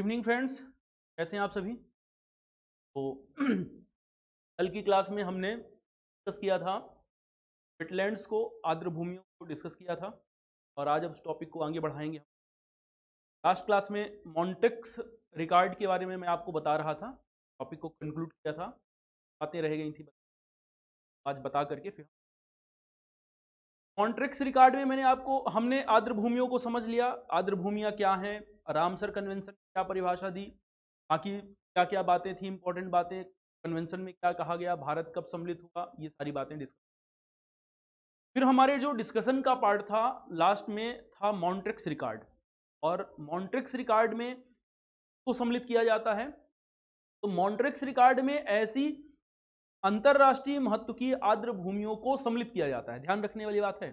Evening friends, कैसे हैं आप सभी। तो कल की क्लास में हमने डिस्कस किया था वेटलैंड्स को, आर्द्र भूमियों को डिस्कस किया था और आज अब इस टॉपिक को आगे बढ़ाएंगे। लास्ट क्लास में मॉन्टेक्स रिकॉर्ड के बारे में मैं आपको बता रहा था, टॉपिक को कंक्लूड किया था, बातें रह गई थी, आज बता करके फिर मॉन्ट्रिक्स रिकॉर्ड में हमने आर्द्र भूमियों को समझ लिया। आर्द्र भूमियां क्या हैं, रामसर कन्वेंशन में क्या परिभाषा दी, बाकी क्या क्या बातें थी, इंपॉर्टेंट बातें, कन्वेंशन में क्या कहा गया, भारत कब सम्मिलित हुआ, ये सारी बातें डिस्कस। फिर हमारे जो डिस्कशन का पार्ट था लास्ट में था मॉन्ट्रिक्स रिकॉर्ड, और मॉन्ट्रिक्स रिकॉर्ड में को सम्मिलित किया जाता है। तो मॉन्ट्रिक्स रिकॉर्ड में ऐसी अंतरराष्ट्रीय महत्व की आर्द्र भूमियों को सम्मिलित किया जाता है। ध्यान रखने वाली बात है,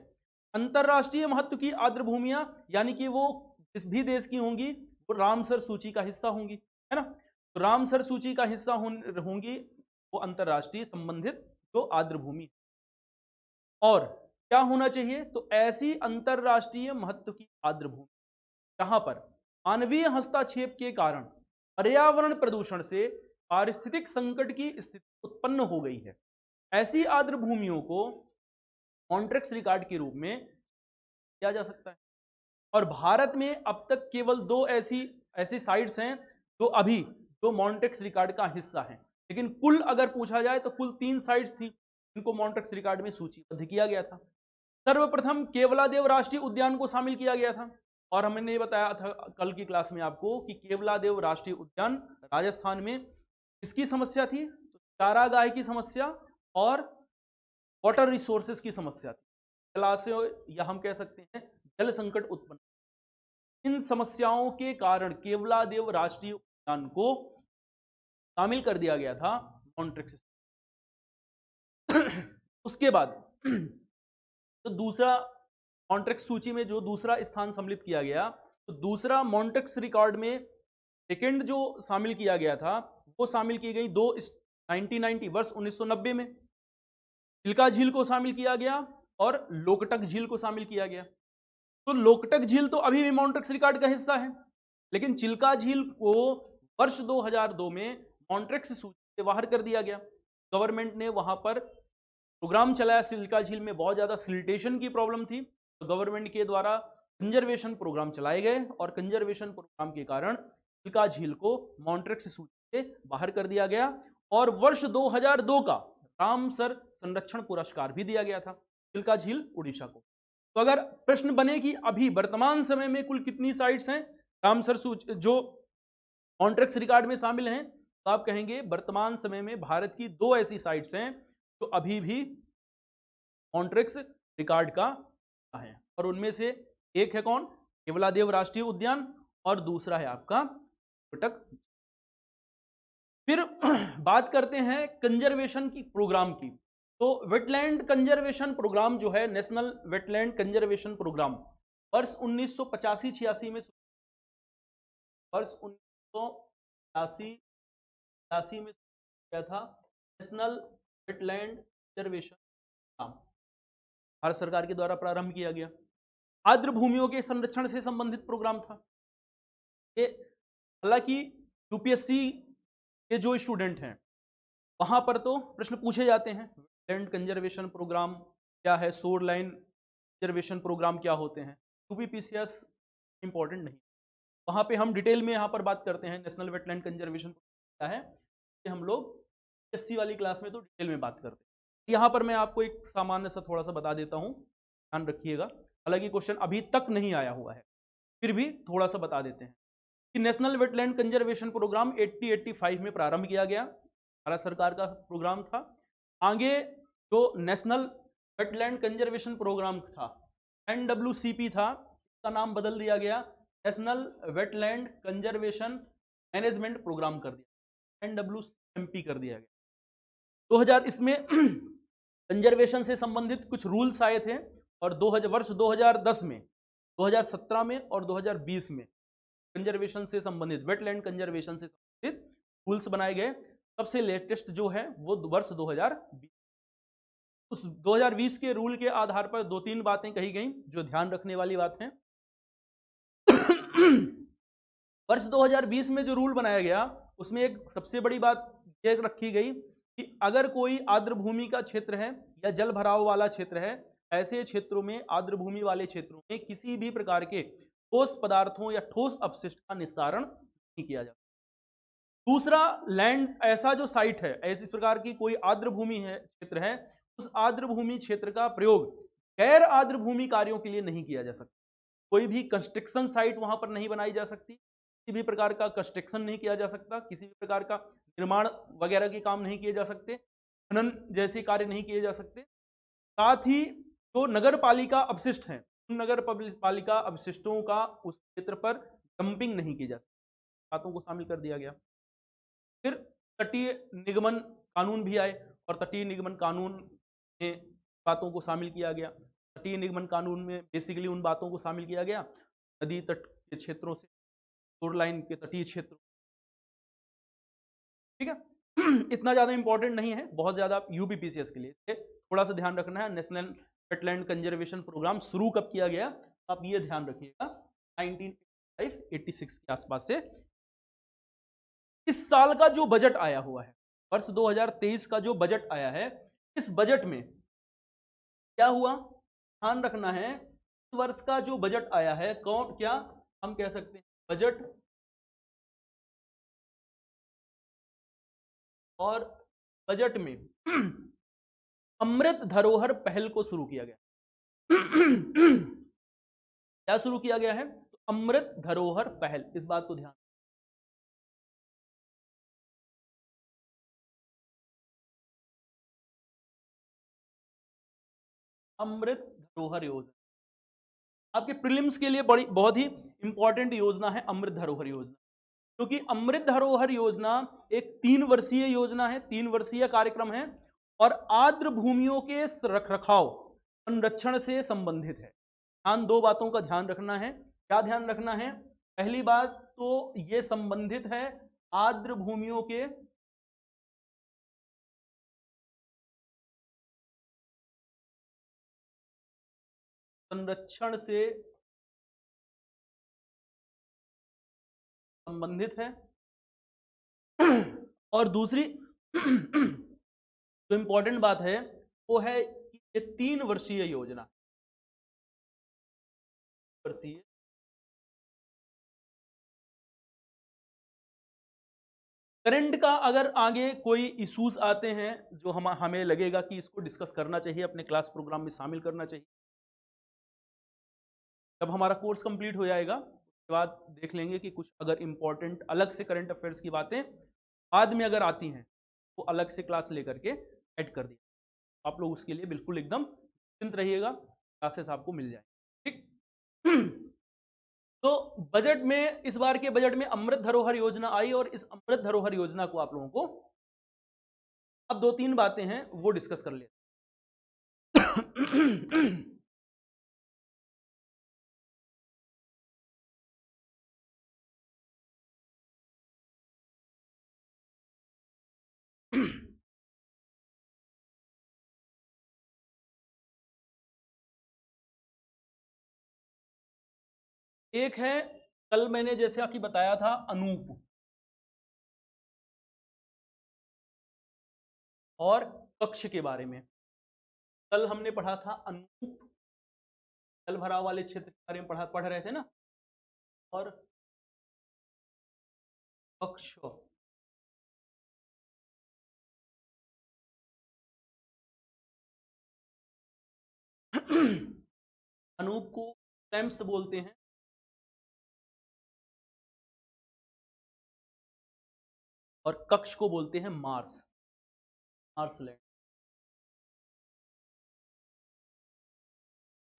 अंतरराष्ट्रीय महत्व की आर्द्र भूमियां यानी कि वो जिस भी देश की होंगी वो रामसर सूची का हिस्सा होंगी, है ना। तो रामसर सूची का हिस्सा होंगी वो अंतरराष्ट्रीय संबंधित जो आर्द्र भूमि। और क्या होना चाहिए, तो ऐसी अंतरराष्ट्रीय महत्व की आर्द्र भूमि जहां पर मानवीय हस्तक्षेप के कारण पर्यावरण प्रदूषण से पारिस्थितिक संकट की स्थिति उत्पन्न हो गई है, ऐसी आर्द्र भूमियों को मॉन्ट्रिक्स रिकॉर्ड के रूप में किया जा सकता है। और भारत में अब तक केवल दो ऐसी साइट्स हैं जो मॉन्ट्रिक्स रिकॉर्ड का हिस्सा हैं, लेकिन कुल अगर पूछा जाए तो कुल 3 साइट्स थी जिनको मॉन्ट्रिक्स रिकॉर्ड में सूचीबद्ध किया गया था। सर्वप्रथम केवलादेव राष्ट्रीय उद्यान को शामिल किया गया था, और हमने ये बताया था कल की क्लास में आपको कि केवलादेव राष्ट्रीय उद्यान राजस्थान में इसकी समस्या थी, तो चारागाह की समस्या और वाटर रिसोर्सेज की समस्या थी, जलाशय या हम कह सकते हैं जल संकट उत्पन्न। इन समस्याओं के कारण केवलादेव राष्ट्रीय उद्यान को शामिल कर दिया गया था मॉन्ट्रिक्स। उसके बाद तो दूसरा मॉन्ट्रिक्स सूची में जो दूसरा स्थान सम्मिलित किया गया, तो दूसरा मॉन्ट्रिक्स रिकॉर्ड में सेकंड जो शामिल किया गया था वो शामिल की गई 1990 वर्ष 1990 में चिल्का झील को शामिल किया गया और लोकटक झील को शामिल किया गया। तो लोकटक झील तो अभी भी मॉन्ट्रिक्स रिकॉर्ड का हिस्सा है, लेकिन चिल्का झील को वर्ष 2002 में मॉन्ट्रिक्स सूची से बाहर कर दिया गया। गवर्नमेंट ने वहां पर प्रोग्राम चलाया, चिल्का झील में बहुत ज्यादा सिल्टेशन की प्रॉब्लम थी, तो गवर्नमेंट के द्वारा कंजर्वेशन प्रोग्राम चलाए गए और कंजर्वेशन प्रोग्राम के कारण चिल्का झील को मॉन्ट्रिक्स सूची से बाहर कर दिया गया। और वर्ष 2002 का रामसर संरक्षण पुरस्कार भी दिया गया था चिल्का झील उड़ीसा को। तो अगर प्रश्न बने कि अभी वर्तमान समय में कुल कितनी साइट्स हैं रामसर सूची जो मॉन्ट्रिक्स रिकॉर्ड में शामिल हैं, तो आप कहेंगे वर्तमान समय में भारत की 2 ऐसी साइट्स हैं जो अभी भी मॉन्ट्रिक्स रिकॉर्ड का है, और उनमें से एक है कौन, केवलादेव राष्ट्रीय उद्यान, और दूसरा है आपका लोकटक। फिर बात करते हैं कंजर्वेशन की प्रोग्राम की। तो वेटलैंड कंजर्वेशन प्रोग्राम जो है नेशनल वेटलैंड कंजर्वेशन प्रोग्राम वर्ष 1985-86 में, वर्ष 1985 में किया था national wetland conservation programme, Bharat सरकार के द्वारा प्रारंभ किया गया। आर्द्र भूमियों के संरक्षण से संबंधित प्रोग्राम था ये। हालांकि यूपीएससी के जो स्टूडेंट हैं वहां पर तो प्रश्न पूछे जाते हैं, लैंड कंजर्वेशन प्रोग्राम क्या है, शोर लाइन कंजर्वेशन प्रोग्राम क्या होते हैं, यूपीपीसीएस इंपॉर्टेंट नहीं, वहां पे हम डिटेल में यहाँ पर बात करते हैं नेशनल वेटलैंड कंजर्वेशन क्या है, कि हम लोग एससी वाली क्लास में तो डिटेल में बात करते हैं। यहाँ पर मैं आपको एक सामान्य सा थोड़ा सा बता देता हूँ, ध्यान रखिएगा, हालांकि क्वेश्चन अभी तक नहीं आया हुआ है, फिर भी थोड़ा सा बता देते हैं कि नेशनल वेटलैंड कंजर्वेशन प्रोग्राम 85 में प्रारंभ किया गया, भारत सरकार का प्रोग्राम था। आगे जो नेशनल वेटलैंड कंजर्वेशन प्रोग्राम था NWCP था, इसका नाम बदल दिया गया, national wetland conservation management programme कर दिया, NWMP कर दिया गया। 2000 इसमें कंजर्वेशन से संबंधित कुछ रूल्स आए थे, और वर्ष 2010 में, 2017 में और 2020 में कंजर्वेशन से संबंधित, वेटलैंड कंजर्वेशन से संबंधित रूल्स बनाए गए। सबसे लेटेस्ट जो है वो वर्ष 2020। उस 2020 के रूल के आधार पर 2-3 बातें कही गई जो ध्यान रखने वाली बात है। वर्ष 2020 में जो रूल बनाया गया उसमें एक सबसे बड़ी बात ये रखी गई कि अगर कोई आर्द्र भूमि का क्षेत्र है या जल भराव वाला क्षेत्र है, ऐसे क्षेत्रों में, आर्द्र भूमि वाले क्षेत्रों में किसी भी प्रकार के ठोस पदार्थों या ठोस अपशिष्ट का निस्तारण नहीं किया जाता। दूसरा, लैंड, ऐसा जो साइट है, ऐसी प्रकार की कोई आर्द्र भूमि है, क्षेत्र है, उस आर्द्र भूमि क्षेत्र का प्रयोग गैर आर्द्र भूमि कार्यों के लिए नहीं किया जा सकता। कोई भी कंस्ट्रक्शन साइट वहां पर नहीं बनाई जा सकती, किसी भी प्रकार का कंस्ट्रक्शन नहीं किया जा सकता, किसी भी प्रकार का निर्माण वगैरह के काम नहीं किए जा सकते, खनन जैसे कार्य नहीं किए जा सकते। साथ ही जो नगर पालिका अपशिष्ट हैं, उन नगर पालिका अपशिष्टों का उस क्षेत्र पर डंपिंग नहीं की जा सकती, बातों को शामिल कर दिया गया। फिर तटीय निगमन कानून भी आए और तटीय निगमन कानून में बातों को शामिल किया गया। तटीय निगमन कानून में बेसिकली उन बातों को शामिल किया गया, नदी तट के क्षेत्रों से शोर लाइन के तटीय क्षेत्र, ठीक है। इतना ज्यादा इंपॉर्टेंट नहीं है, बहुत ज्यादा यूपीपीसीएस के लिए थोड़ा सा ध्यान रखना है। नेशनल वेटलैंड कंजर्वेशन प्रोग्राम शुरू कब किया गया, आप ये ध्यान रखिएगा, 1986 के आसपास से। इस साल का जो बजट आया हुआ है, वर्ष 2023 का जो बजट आया है, इस बजट में क्या हुआ, ध्यान रखना है। इस वर्ष का जो बजट आया है, कौन, क्या हम कह सकते हैं, बजट और बजट में अमृत धरोहर पहल को शुरू किया गया। क्या शुरू किया गया है, तो अमृत धरोहर पहल, इस बात को ध्यान, अमृत धरोहर योजना आपके प्रीलिम्स के लिए बड़ी, बहुत ही इंपॉर्टेंट योजना है अमृत धरोहर योजना, क्योंकि अमृत धरोहर योजना एक 3 वर्षीय योजना है, 3 वर्षीय कार्यक्रम है और आर्द्र भूमियों के रखरखाव, संरक्षण से संबंधित है। ध्यान, 2 बातों का ध्यान रखना है। क्या ध्यान रखना है, पहली बात तो ये संबंधित है आर्द्र भूमियों के संरक्षण से संबंधित है। और दूसरी जो इंपॉर्टेंट बात है वो है कि ये 3 वर्षीय योजना, वर्षीय, करंट का अगर आगे कोई इश्यूज आते हैं जो हमें लगेगा कि इसको डिस्कस करना चाहिए, अपने क्लास प्रोग्राम में शामिल करना चाहिए, जब हमारा कोर्स कंप्लीट हो जाएगा उसके बाद देख लेंगे कि कुछ अगर इंपॉर्टेंट अलग से करंट अफेयर्स की बातें बाद में अगर आती हैं तो अलग से क्लास लेकर के ऐड कर दी, आप लोग उसके लिए बिल्कुल एकदम निश्चिंत रहिएगा, क्लासेस आपको मिल जाए, ठीक। तो बजट में, इस बार के बजट में अमृत धरोहर योजना आई और इस अमृत धरोहर योजना को आप लोगों को अब 2-3 बातें हैं वो डिस्कस कर लेते एक है, कल मैंने जैसे आपकी बताया था अनूप, और कक्ष के बारे में कल हमने पढ़ा था अनूप, जल भराव वाले क्षेत्र के बारे में पढ़ रहे थे ना, और कक्ष, अनूप को स्टेम्स बोलते हैं और कक्ष को बोलते हैं मार्स, मार्सलैंड।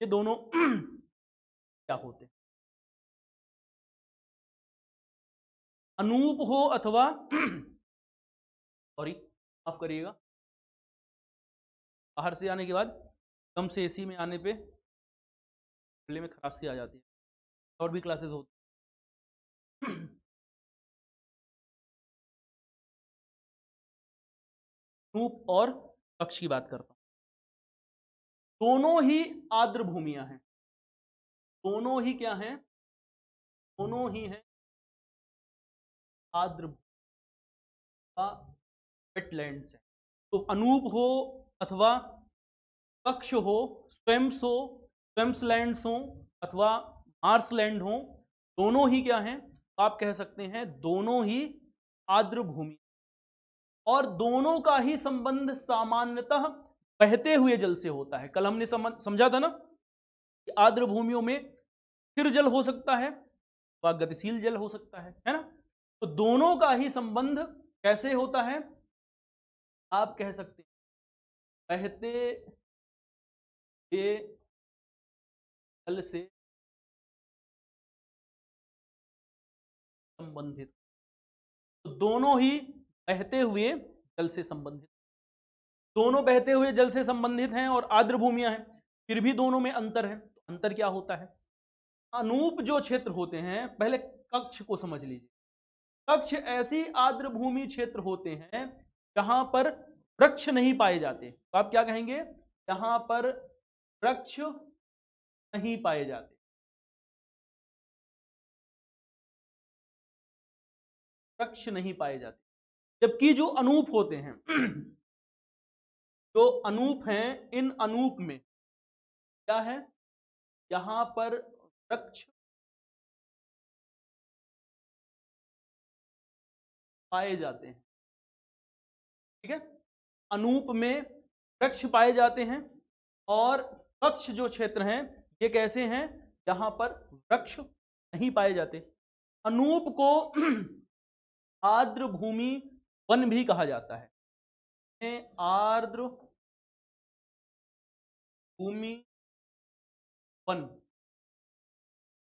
ये दोनों क्या होते हैं, अनूप हो अथवा सॉरी माफ करिएगा, बाहर से आने के बाद कम से एसी में आने पे गले में खराशी आ जाती है, और भी क्लासेस होती हैं। अनूप और कक्ष की बात करता हूं, दोनों ही आर्द्र भूमियां हैं, दोनों ही क्या हैं, दोनों ही हैं आर्द्र वेटलैंड्स है। तो अनूप हो अथवा कक्ष हो, स्वेम्स हो, स्वेम्सलैंड्स हो अथवा मार्सलैंड हो, दोनों ही क्या हैं, आप कह सकते हैं दोनों ही आर्द्र भूमि, और दोनों का ही संबंध सामान्यतः बहते हुए जल से होता है। कल हमने समझा था ना कि आर्द्र भूमियों में स्थिर जल हो सकता है व गतिशील जल हो सकता है ना। तो दोनों का ही संबंध कैसे होता है, आप कह सकते हैं बहते हुए जल से संबंधित। तो दोनों ही बहते हुए जल से संबंधित, दोनों बहते हुए जल से संबंधित हैं और आर्द्र भूमियां हैं, फिर भी दोनों में अंतर है। तो अंतर क्या होता है, अनूप जो क्षेत्र होते हैं, पहले कक्ष को समझ लीजिए। कक्ष ऐसी आर्द्र भूमि क्षेत्र होते हैं जहां पर वृक्ष नहीं पाए जाते। तो आप क्या कहेंगे, जहां पर वृक्ष नहीं पाए जाते। वृक्ष नहीं पाए जाते। जबकि जो अनूप होते हैं जो अनूप हैं, इन अनूप में क्या है, यहां पर वृक्ष पाए जाते हैं। ठीक है, अनूप में वृक्ष पाए जाते हैं, और कक्ष जो क्षेत्र हैं ये कैसे हैं, जहां पर वृक्ष नहीं पाए जाते। अनूप को आर्द्र भूमि वन भी कहा जाता है। आर्द्र भूमि वन,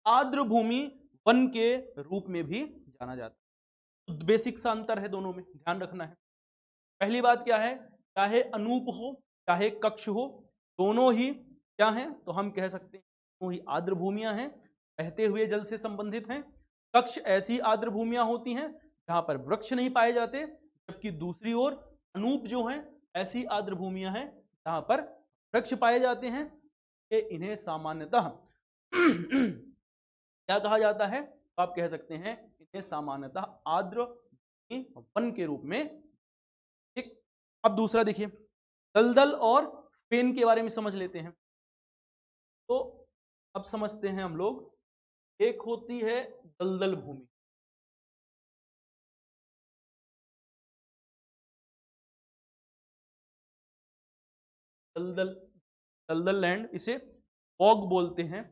आर्द्र भूमि वन के रूप में भी जाना जाता है। तो बेसिक सा अंतर है दोनों में, ध्यान रखना है। पहली बात क्या है, चाहे अनूप हो चाहे कक्ष हो, दोनों ही क्या हैं, तो हम कह सकते हैं दोनों ही आर्द्र भूमियां हैं, बहते हुए जल से संबंधित हैं। कक्ष ऐसी आर्द्र भूमियां होती हैं जहां पर वृक्ष नहीं पाए जाते, जबकि दूसरी ओर अनूप जो हैं ऐसी आर्द्र भूमियां हैं जहां पर वृक्ष पाए जाते हैं। इन्हें सामान्यतः क्या कहा जाता है, तो आप कह सकते हैं इन्हें सामान्यतः आर्द्र वन के रूप में। ठीक, अब दूसरा देखिए, दलदल और फेन के बारे में समझ लेते हैं। तो अब समझते हैं हम लोग, एक होती है दलदल भूमि, दलदल दलदल लैंड, इसे बॉग बोलते हैं।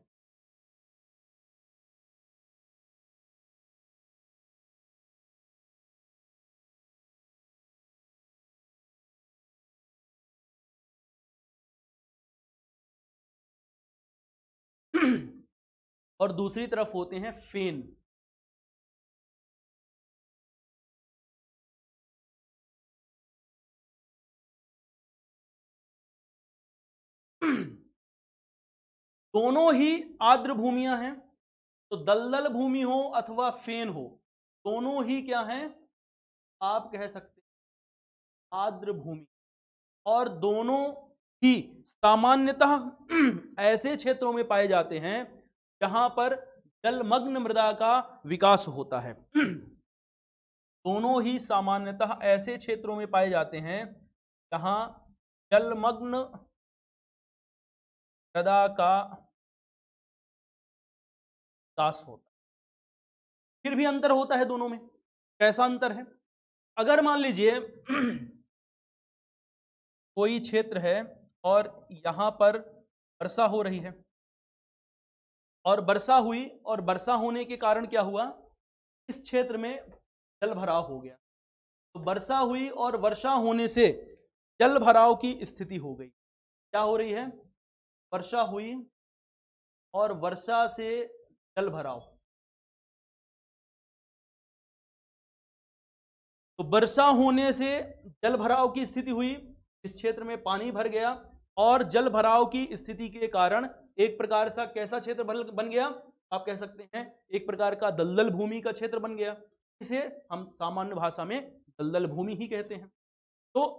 और दूसरी तरफ होते हैं फेन। दोनों ही आर्द्र भूमियां हैं। तो दलदल भूमि हो अथवा फेन हो, दोनों ही क्या हैं, आप कह सकते हैं आर्द्र भूमि, और दोनों ही सामान्यतः ऐसे क्षेत्रों में पाए जाते हैं जहां पर जलमग्न मृदा का विकास होता है। दोनों ही सामान्यतः ऐसे क्षेत्रों में पाए जाते हैं जहां जलमग्न मृदा का विकास होता है। फिर भी अंतर होता है दोनों में। कैसा अंतर है, अगर मान लीजिए कोई क्षेत्र है और यहां पर वर्षा हो रही है, और वर्षा हुई, और वर्षा होने के कारण क्या हुआ, इस क्षेत्र में जल भराव हो गया। तो वर्षा हुई और वर्षा होने से जल भराव की स्थिति हो गई। क्या हो रही है, वर्षा हुई और वर्षा से जल भराव। तो वर्षा होने से जल भराव की स्थिति हुई, इस क्षेत्र में पानी भर गया, और जल भराव की स्थिति के कारण एक प्रकार सा कैसा क्षेत्र बन गया, आप कह सकते हैं एक प्रकार का दलदल भूमि का क्षेत्र बन गया। इसे हम सामान्य भाषा में दलदल भूमि ही कहते हैं। तो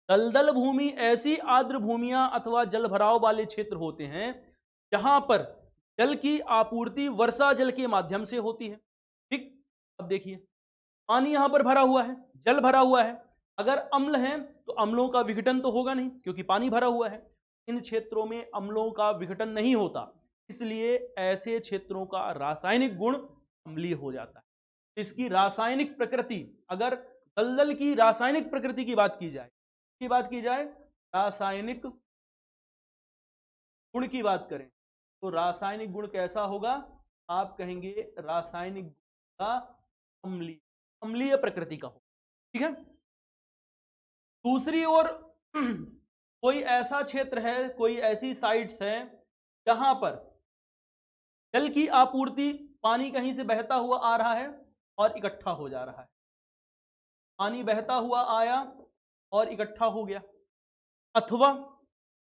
दलदल भूमि ऐसी आर्द्र भूमियां अथवा जल भराव वाले क्षेत्र होते हैं जहां पर जल की आपूर्ति वर्षा जल के माध्यम से होती है। ठीक, अब देखिए, पानी यहां पर भरा हुआ है, जल भरा हुआ है, अगर अम्ल है तो अम्लों का विघटन तो होगा नहीं क्योंकि पानी भरा हुआ है। इन क्षेत्रों में अम्लों का विघटन नहीं होता, इसलिए ऐसे क्षेत्रों का रासायनिक गुण अम्लीय हो जाता है। इसकी रासायनिक प्रकृति, अगर दलदल की रासायनिक प्रकृति की जाए रासायनिक गुण की बात करें तो रासायनिक गुण कैसा होगा? आप कहेंगे रासायनिक गुण का अम्लीय, अम्लीय प्रकृति का हो। ठीक है। दूसरी ओर कोई ऐसा क्षेत्र है, कोई ऐसी साइट्स है जहां पर जल की आपूर्ति, पानी कहीं से बहता हुआ आ रहा है और इकट्ठा हो जा रहा है, पानी बहता हुआ आया और इकट्ठा हो गया, अथवा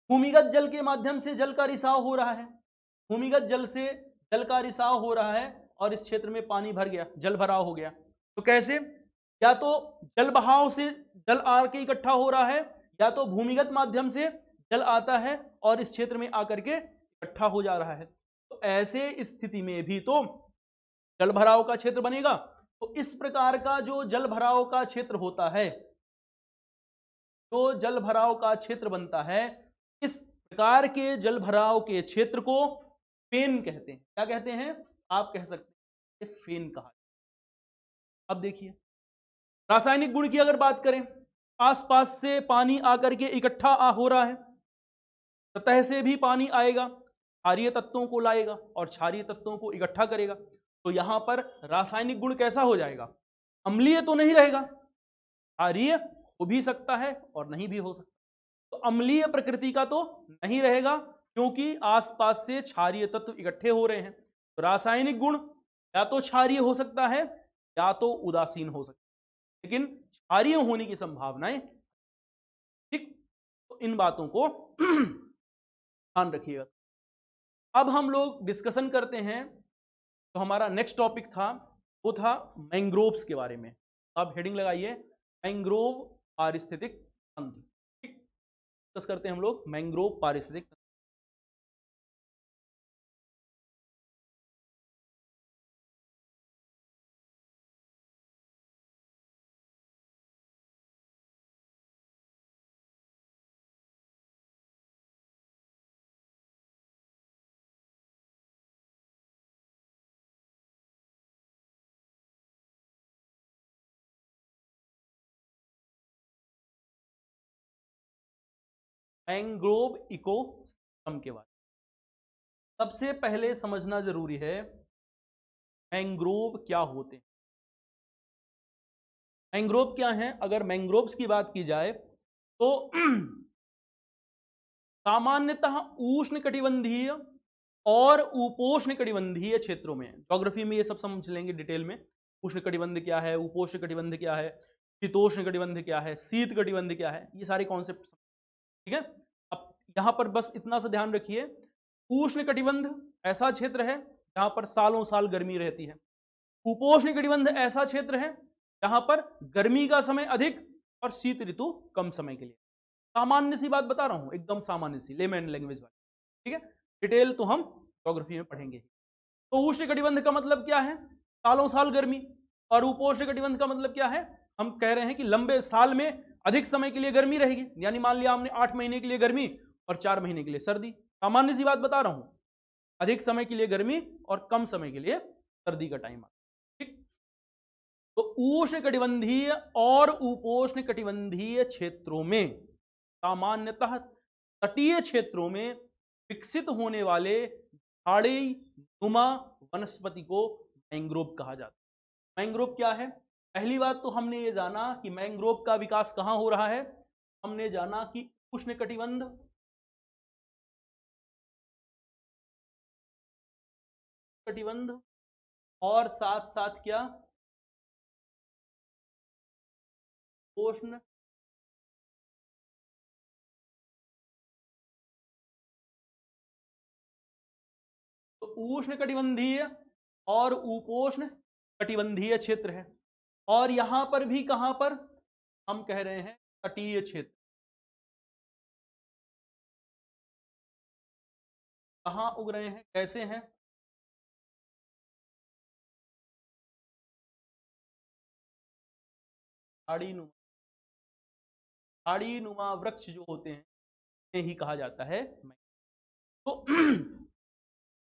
भूमिगत जल के माध्यम से जल का रिसाव हो रहा है, भूमिगत जल से जल का रिसाव हो रहा है और इस क्षेत्र में पानी भर गया, जल भराव हो गया। तो कैसे? या तो जल बहाव से जल आके इकट्ठा हो रहा है, या तो भूमिगत माध्यम से जल आता है और इस क्षेत्र में आकर के इकट्ठा हो जा रहा है। तो ऐसे स्थिति में भी तो जल भराव का क्षेत्र बनेगा। तो इस प्रकार का जो जल भराव का क्षेत्र होता है, जो जल भराव का क्षेत्र बनता है, इस प्रकार के जल भराव के क्षेत्र को फेन कहते हैं। क्या कहते हैं? आप कह सकते हैं फेन कहा। अब देखिए, रासायनिक गुण की अगर बात करें, आसपास से पानी आकर के इकट्ठा हो रहा है, सतह से भी पानी आएगा, क्षारीय तत्वों को लाएगा और क्षारीय तत्वों को इकट्ठा करेगा। तो यहां पर रासायनिक गुण कैसा हो जाएगा? अम्लीय तो नहीं रहेगा, क्षारीय हो भी सकता है और नहीं भी हो सकता। तो अम्लीय प्रकृति का तो नहीं रहेगा क्योंकि आसपास से क्षारीय तत्व इकट्ठे हो रहे हैं। तो रासायनिक गुण या तो क्षारीय हो सकता है या तो उदासीन हो सकता है, लेकिन क्षारीय होने की संभावनाएं, ठीक। तो इन बातों को ध्यान रखिएगा। अब हम लोग डिस्कशन करते हैं, तो हमारा नेक्स्ट टॉपिक था, वो था मैंग्रोव्स के बारे में। आप हेडिंग लगाइए, मैंग्रोव पारिस्थितिक तंत्र। ठीक, डिस्कस करते हैं हम लोग मैंग्रोव पारिस्थितिक तंत्र। मैंग्रोव इकोसिस्टम के बारे में सबसे पहले समझना जरूरी है, मैंग्रोव क्या होते हैं। मैंग्रोव क्या हैं? अगर मैंग्रोव्स की बात की जाए तो सामान्यतः उष्ण कटिबंधीय और उपोष्ण कटिबंधीय क्षेत्रों में, ज्योग्राफी में ये सब समझ लेंगे डिटेल में, उष्ण कटिबंध क्या है, उपोष्ण कटिबंध क्या है, शीतोष्ण कटिबंध क्या है, शीत कटिबंध क्या है, ये सारे कॉन्सेप्ट। ठीक है। अब यहां पर बस इतना सा ध्यान रखिए, उष्ण कटिबंध ऐसा क्षेत्र है जहां पर सालों साल गर्मी रहती है, उपोष्ण कटिबंध ऐसा क्षेत्र है जहां पर गर्मी का समय अधिक और शीत ऋतु कम समय के लिए। सामान्य सी बात बता रहा हूं, एकदम सामान्य सी लेमैन लैंग्वेज वाली। ठीक है, डिटेल तो हम ज्योग्राफी में पढ़ेंगे। तो उष्ण कटिबंध का मतलब क्या है? सालों साल गर्मी। और उपोष्ण कटिबंध का मतलब क्या है? हम कह रहे हैं कि लंबे साल में अधिक समय के लिए गर्मी रहेगी, यानी मान लिया हमने 8 महीने के लिए गर्मी और 4 महीने के लिए सर्दी। सामान्य सी बात बता रहा हूं, अधिक समय के लिए गर्मी और कम समय के लिए सर्दी का टाइम। ठीक। तो उष्ण कटिबंधीय और उपोष्ण कटिबंधीय क्षेत्रों में, सामान्यतः तटीय क्षेत्रों में विकसित होने वाले झाड़ी नुमा वनस्पति को मैंग्रोव कहा जाता है। मैंग्रोव क्या है? पहली बात तो हमने ये जाना कि मैंग्रोव का विकास कहां हो रहा है। हमने जाना कि उष्ण कटिबंध, कटिबंध और साथ साथ क्या, उष्ण तो उष्ण कटिबंधीय और उपोष्ण कटिबंधीय क्षेत्र है। और यहां पर भी कहां पर हम कह रहे हैं तटीय क्षेत्र। कहां उग रहे हैं, कैसे हैं? झाड़ीनुमा वृक्ष जो होते हैं इन्हें ही कहा जाता है तो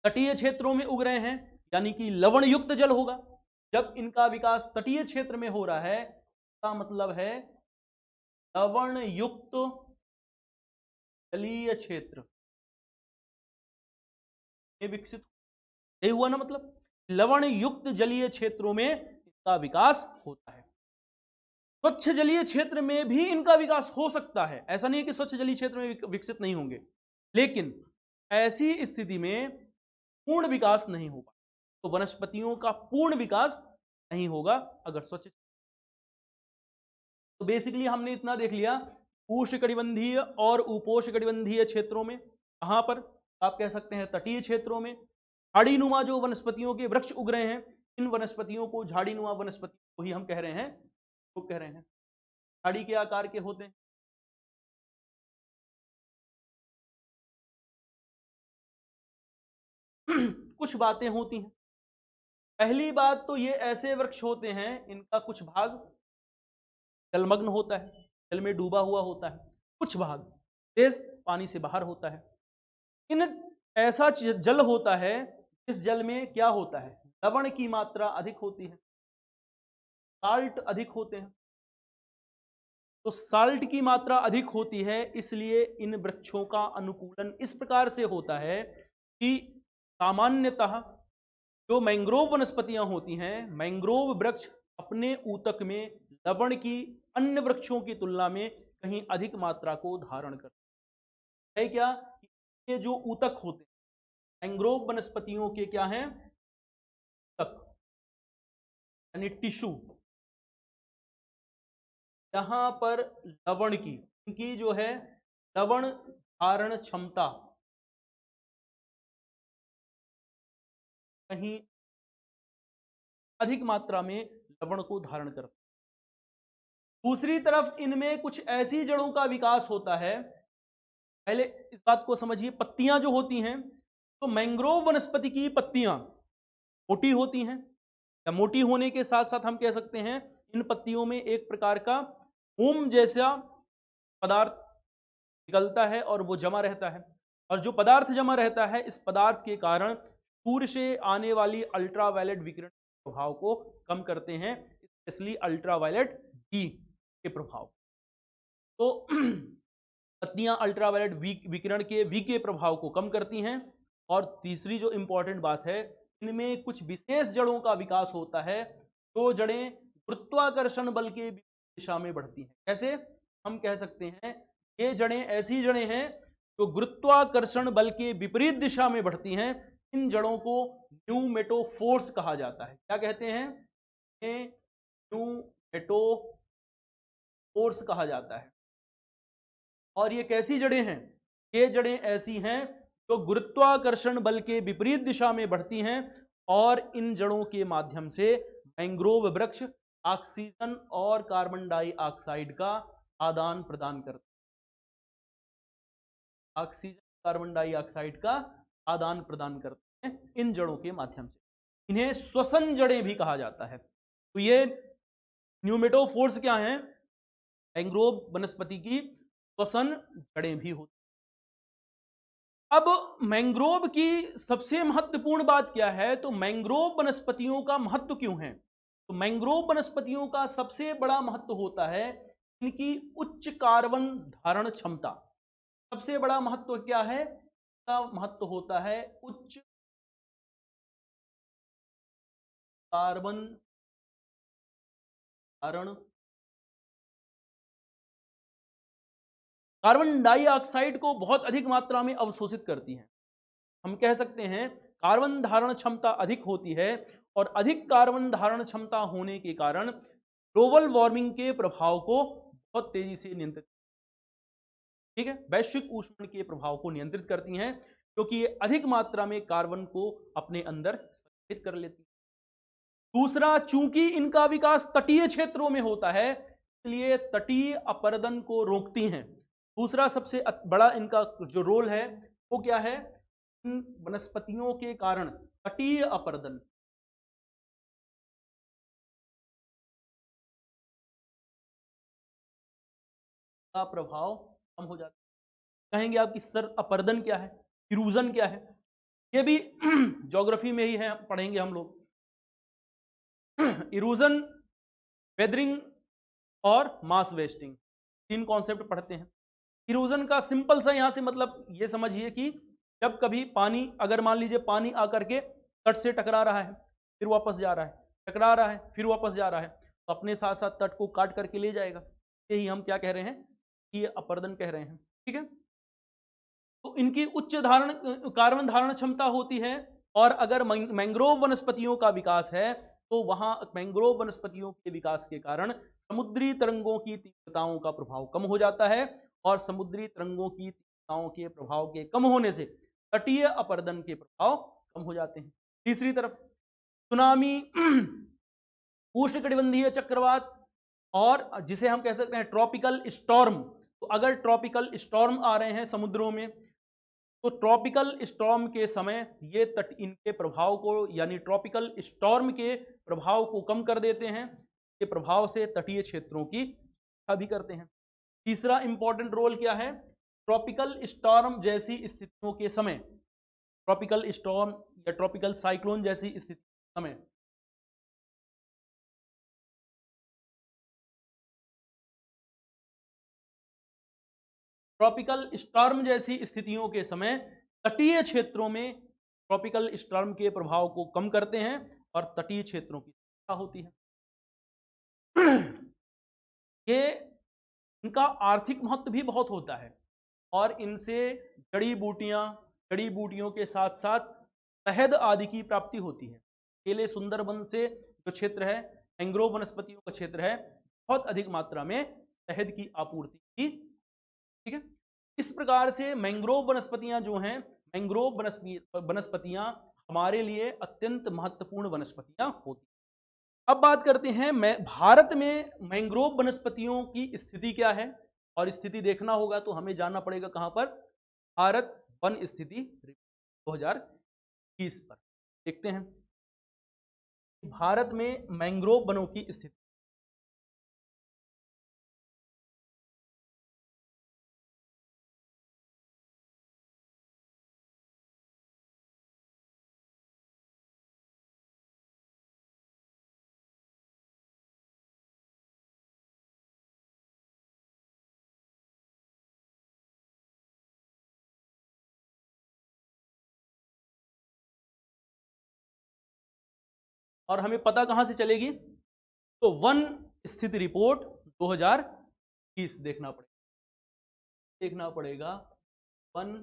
तटीय क्षेत्रों में उग रहे हैं यानी कि लवण युक्त जल होगा। जब इनका विकास तटीय क्षेत्र में हो रहा है इसका मतलब है लवण युक्त जलीय क्षेत्र में विकसित, यही हुआ ना, मतलब लवण युक्त जलीय क्षेत्रों में इनका विकास होता है। स्वच्छ जलीय क्षेत्र में भी इनका विकास हो सकता है, ऐसा नहीं है कि स्वच्छ जलीय क्षेत्र में विकसित नहीं होंगे, लेकिन ऐसी स्थिति में पूर्ण विकास नहीं होगा। तो वनस्पतियों का पूर्ण विकास नहीं होगा अगर स्वच्छ। तो बेसिकली हमने इतना देख लिया, उष्णकटिबंधीय और उपोष्णकटिबंधीय क्षेत्रों में, कहां पर आप कह सकते हैं तटीय क्षेत्रों में झाड़ीनुमा जो वनस्पतियों के वृक्ष उग रहे हैं, इन वनस्पतियों को झाड़ीनुमा वनस्पति को ही हम कह रहे हैं, तो कह रहे हैं झाड़ी के आकार के होते हैं। कुछ बातें होती हैं। पहली बात तो ये ऐसे वृक्ष होते हैं इनका कुछ भाग जलमग्न होता है, जल में डूबा हुआ होता है, कुछ भाग तेज पानी से बाहर होता है। इन ऐसा जल होता है जिस जल में क्या होता है, लवण की मात्रा अधिक होती है, साल्ट अधिक होते हैं। तो साल्ट की मात्रा अधिक होती है, इसलिए इन वृक्षों का अनुकूलन इस प्रकार से होता है कि सामान्यतः जो मैंग्रोव वनस्पतियां होती हैं, मैंग्रोव वृक्ष अपने ऊतक में लवण की अन्य वृक्षों की तुलना में कहीं अधिक मात्रा को धारण करते हैं। क्या ये जो ऊतक होते हैं मैंग्रोव वनस्पतियों के क्या हैं, ऊतक यानी टिश्यू, यहां पर लवण की इनकी जो है लवण धारण क्षमता कहीं अधिक मात्रा में लवण को धारण करते। दूसरी तरफ इनमें कुछ ऐसी जड़ों का विकास होता है, पहले इस बात को समझिए, पत्तियां जो होती हैं, तो मैंग्रोव वनस्पति की पत्तियां मोटी होती हैं, या मोटी होने के साथ साथ हम कह सकते हैं इन पत्तियों में एक प्रकार का मोम जैसा पदार्थ निकलता है और वो जमा रहता है, और जो पदार्थ जमा रहता है इस पदार्थ के कारण सूर्य से आने वाली अल्ट्रावायलेट विकिरण प्रभाव को कम करते हैं, स्पेशली अल्ट्रावायलेट बी के प्रभाव। तो पत्तियां अल्ट्रावायलेट विकिरण के वी के प्रभाव को कम करती हैं। और तीसरी जो इंपॉर्टेंट बात है, इनमें कुछ विशेष जड़ों का विकास होता है, जो जड़ें गुरुत्वाकर्षण बल के दिशा में बढ़ती हैं। कैसे हम कह सकते हैं, ये जड़ें ऐसी जड़ें हैं जो गुरुत्वाकर्षण बल के विपरीत दिशा में बढ़ती हैं। इन जड़ों को न्यूमेटोफोर्स कहा जाता है। क्या कहते हैं, न्यूमेटोफोर्स कहा जाता है। और ये कैसी जड़ें हैं, ये जड़ें ऐसी हैं जो गुरुत्वाकर्षण बल के विपरीत दिशा में बढ़ती हैं, और इन जड़ों के माध्यम से मैंग्रोव वृक्ष ऑक्सीजन और कार्बन डाइऑक्साइड का आदान प्रदान करते हैं, ऑक्सीजन कार्बन डाइऑक्साइड का आदान प्रदान करते हैं इन जड़ों के माध्यम से। इन्हें श्वसन जड़ें भी कहा जाता है। तो ये न्यूमेटोफोर्स क्या हैं, मैंग्रोव वनस्पति की श्वसन जड़ें भी होती। अब मैंग्रोव की सबसे महत्वपूर्ण बात क्या है, तो मैंग्रोव वनस्पतियों का महत्व क्यों है, तो मैंग्रोव वनस्पतियों का सबसे बड़ा महत्व होता है इनकी उच्च कार्बन धारण क्षमता। सबसे बड़ा महत्व क्या है, इसका महत्व होता है उच्च कार्बन धारण, कार्बन डाइऑक्साइड को बहुत अधिक मात्रा में अवशोषित करती हैं। हम कह सकते हैं कार्बन धारण क्षमता अधिक होती है, और अधिक कार्बन धारण क्षमता होने के कारण ग्लोबल वार्मिंग के प्रभाव को बहुत तेजी से नियंत्रित, ठीक है, वैश्विक ऊष्मन के प्रभाव को नियंत्रित करती हैं, क्योंकि ये अधिक मात्रा में कार्बन को अपने अंदर संग्रहित कर लेती है। दूसरा, चूंकि इनका विकास तटीय क्षेत्रों में होता है, इसलिए तटीय अपरदन को रोकती हैं। दूसरा सबसे बड़ा इनका जो रोल है वो क्या है, इन वनस्पतियों के कारण तटीय अपरदन, का प्रभाव कम हो जाता है। कहेंगे आप कि सर अपर्दन क्या है, इरूजन क्या है? ये भी ज्योग्राफी में ही है, पढ़ेंगे हम लोग। इरूजन, वेदरिंग और मास वेस्टिंग, तीन कॉन्सेप्ट पढ़ते हैं। इरोजन का सिंपल सा यहां से मतलब ये समझिए कि जब कभी पानी, अगर मान लीजिए पानी आकर के तट से टकरा रहा है, फिर वापस जा रहा है, टकरा रहा है, फिर वापस जा रहा है, तो अपने साथ साथ तट को काट करके ले जाएगा। यही हम क्या कह रहे हैं कि ये अपर्दन कह रहे हैं। ठीक है, तो इनकी उच्च धारण कार्बन धारण क्षमता होती है। और अगर मैंग्रोव वनस्पतियों का विकास है तो वहां मैंग्रोव वनस्पतियों के विकास के कारण समुद्री तरंगों की तीव्रताओं का प्रभाव कम हो जाता है, और समुद्री तरंगों की तीव्रताओं के प्रभाव के कम होने से तटीय अपर्दन के प्रभाव कम हो जाते हैं। तीसरी तरफ सुनामी, उष्णकटिबंधीय चक्रवात, और जिसे हम कह सकते हैं ट्रॉपिकल स्टॉर्म। तो अगर ट्रॉपिकल स्टॉर्म आ रहे हैं समुद्रों में, तो ट्रॉपिकल स्टॉर्म के समय ये तट इनके प्रभाव को, यानी ट्रॉपिकल स्टॉर्म के प्रभाव को कम कर देते हैं। के प्रभाव से तटीय क्षेत्रों की रक्षा भी करते हैं। तीसरा इंपॉर्टेंट रोल क्या है? ट्रॉपिकल स्टॉर्म जैसी स्थितियों के समय, ट्रॉपिकल स्टॉर्म या ट्रॉपिकल साइक्लोन जैसी स्थिति के समय ट्रॉपिकल स्टॉर्म जैसी स्थितियों के समय तटीय क्षेत्रों में ट्रॉपिकल स्टॉर्म के प्रभाव को कम करते हैं और तटीय क्षेत्रों की रक्षा होती है। ये इनका आर्थिक महत्व भी बहुत होता है, और इनसे जड़ी बूटियां, जड़ी बूटियों के साथ साथ शहद आदि की प्राप्ति होती है। केले सुंदरबन से जो क्षेत्र है, मैंग्रोव वनस्पतियों का क्षेत्र है, बहुत अधिक मात्रा में शहद की आपूर्ति की। ठीक है, इस प्रकार से मैंग्रोव वनस्पतियां जो हैं, मैंग्रोव वनस्पतियां हमारे लिए अत्यंत महत्वपूर्ण वनस्पतियां होती हैं। अब बात करते हैं भारत में मैंग्रोव वनस्पतियों की स्थिति क्या है। और स्थिति देखना होगा तो हमें जानना पड़ेगा कहां पर? भारत वन स्थिति 2020 पर। देखते हैं भारत में मैंग्रोव वनों की स्थिति। और हमें पता कहां से चलेगी? तो वन स्थिति रिपोर्ट 2020 देखना पड़ेगा वन।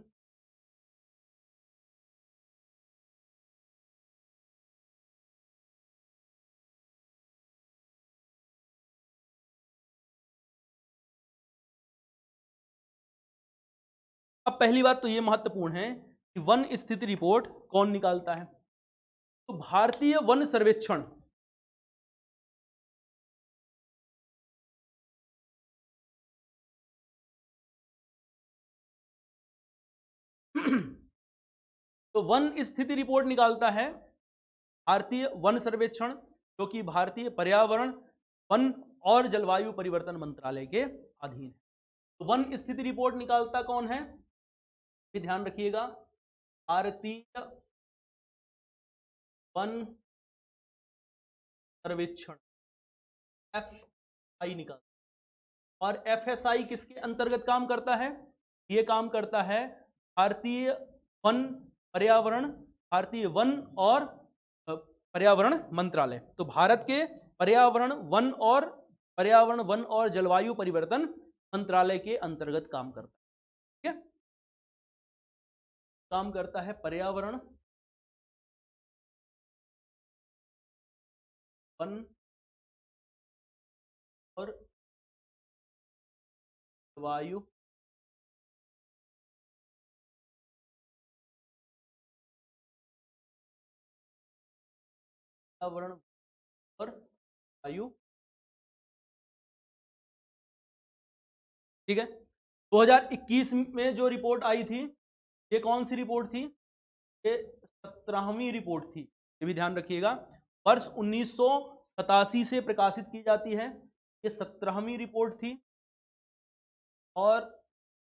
अब पहली बात तो ये महत्वपूर्ण है कि वन स्थिति रिपोर्ट कौन निकालता है? तो भारतीय वन सर्वेक्षण तो वन स्थिति रिपोर्ट निकालता है भारतीय वन सर्वेक्षण, जो कि भारतीय पर्यावरण, वन और जलवायु परिवर्तन मंत्रालय के अधीन है। तो वन स्थिति रिपोर्ट निकालता कौन है? ये ध्यान रखिएगा, भारतीय वन सर्वेक्षण, FSI निकालता। और FSI किसके अंतर्गत काम करता है? ये काम करता है भारतीय वन पर्यावरण, भारतीय वन और पर्यावरण मंत्रालय। तो भारत के पर्यावरण वन और जलवायु परिवर्तन मंत्रालय के अंतर्गत काम करता है। ठीक है, काम करता है पर्यावरण वन और जलवायु पर्यावरण और वायु। ठीक है, 2021 में जो रिपोर्ट आई थी, ये कौन सी रिपोर्ट थी? ये 17वीं रिपोर्ट थी। ये भी ध्यान रखिएगा, वर्ष 1987 से प्रकाशित की जाती है। ये 17वीं रिपोर्ट थी। और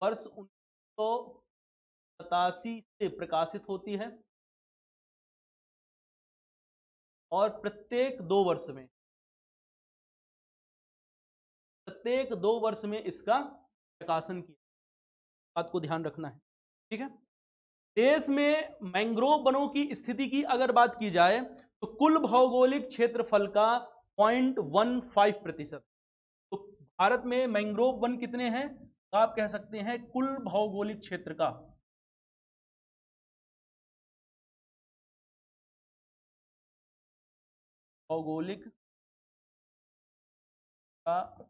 वर्ष 1987 से प्रकाशित होती है और प्रत्येक 2 वर्ष में इसका प्रकाशन किया। बात को ध्यान रखना है, ठीक है। देश में मैंग्रोव वनों की स्थिति की अगर बात की जाए तो कुल भौगोलिक क्षेत्रफल का 0.15%। तो भारत में मैंग्रोव वन कितने हैं, तो आप कह सकते हैं कुल भौगोलिक क्षेत्र का भौगोलिक का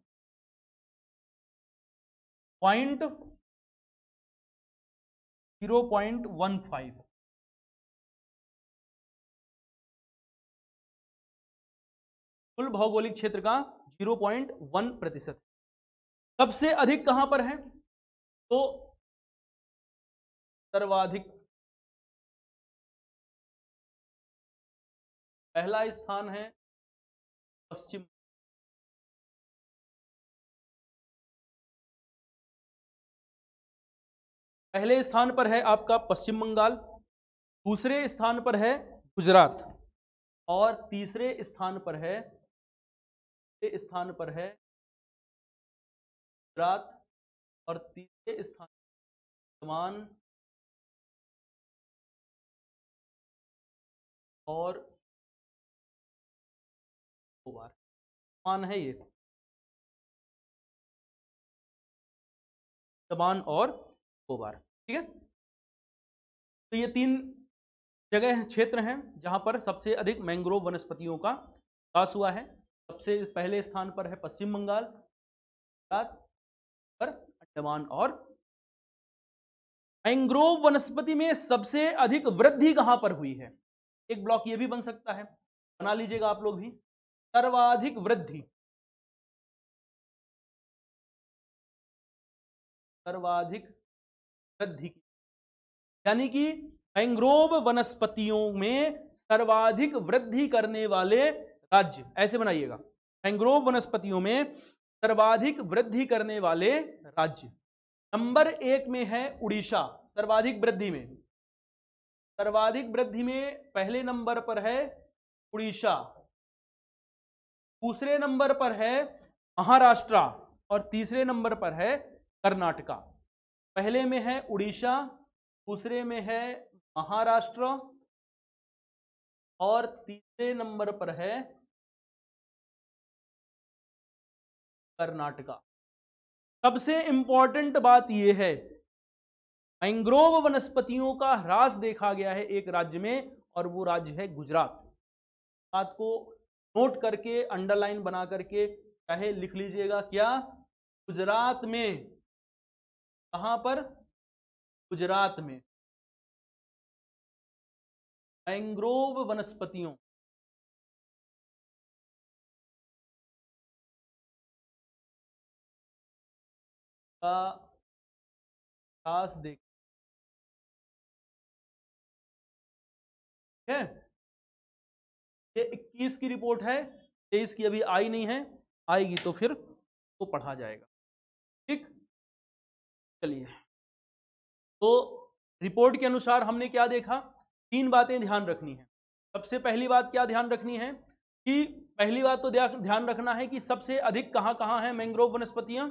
0.15। कुल भौगोलिक क्षेत्र का 0.1%। सबसे अधिक कहां पर है, तो सर्वाधिक पहला स्थान है पश्चिम, पहले स्थान पर है आपका पश्चिम बंगाल, दूसरे स्थान पर है गुजरात और तीसरे स्थान पर है गुजरात और तीसरे स्थान अंडमान और निकोबार। अंडमान है ये, अंडमान और निकोबार, ठीक है। तो ये 3 जगह क्षेत्र हैं जहां पर सबसे अधिक मैंग्रोव वनस्पतियों का विकास हुआ है। सबसे पहले स्थान पर है पश्चिम बंगाल, गुजरात पर अंडमान और। मैंग्रोव वनस्पति में सबसे अधिक वृद्धि कहां पर हुई है, एक ब्लॉक ये भी बन सकता है, बना लीजिएगा आप लोग भी। सर्वाधिक वृद्धि, सर्वाधिक वृद्धि यानी कि मैंग्रोव वनस्पतियों में सर्वाधिक वृद्धि करने वाले राज्य, ऐसे बनाइएगा, मैंग्रोव वनस्पतियों में सर्वाधिक वृद्धि करने वाले राज्य। नंबर 1 में है उड़ीसा, सर्वाधिक वृद्धि में, सर्वाधिक वृद्धि में पहले नंबर पर है उड़ीसा, दूसरे नंबर पर है महाराष्ट्र और तीसरे नंबर पर है कर्नाटका। पहले में है उड़ीसा, दूसरे में है महाराष्ट्र और तीसरे नंबर पर है कर्नाटका। सबसे इंपॉर्टेंट बात यह है, मैंग्रोव वनस्पतियों का ह्रास देखा गया है एक राज्य में और वो राज्य है गुजरात। बात को नोट करके अंडरलाइन बना करके चाहे लिख लीजिएगा, क्या, गुजरात में, कहां पर, गुजरात में मैंग्रोव वनस्पतियों का ह्रास देख है। ये 21 की रिपोर्ट है, 23 की अभी आई नहीं है, आएगी तो फिर वो पढ़ा जाएगा, ठीक। चलिए, तो रिपोर्ट के अनुसार हमने क्या देखा, 3 बातें ध्यान रखनी है। सबसे पहली बात क्या ध्यान रखनी है कि पहली बात तो ध्यान रखना है कि सबसे अधिक कहां कहां है मैंग्रोव वनस्पतियां।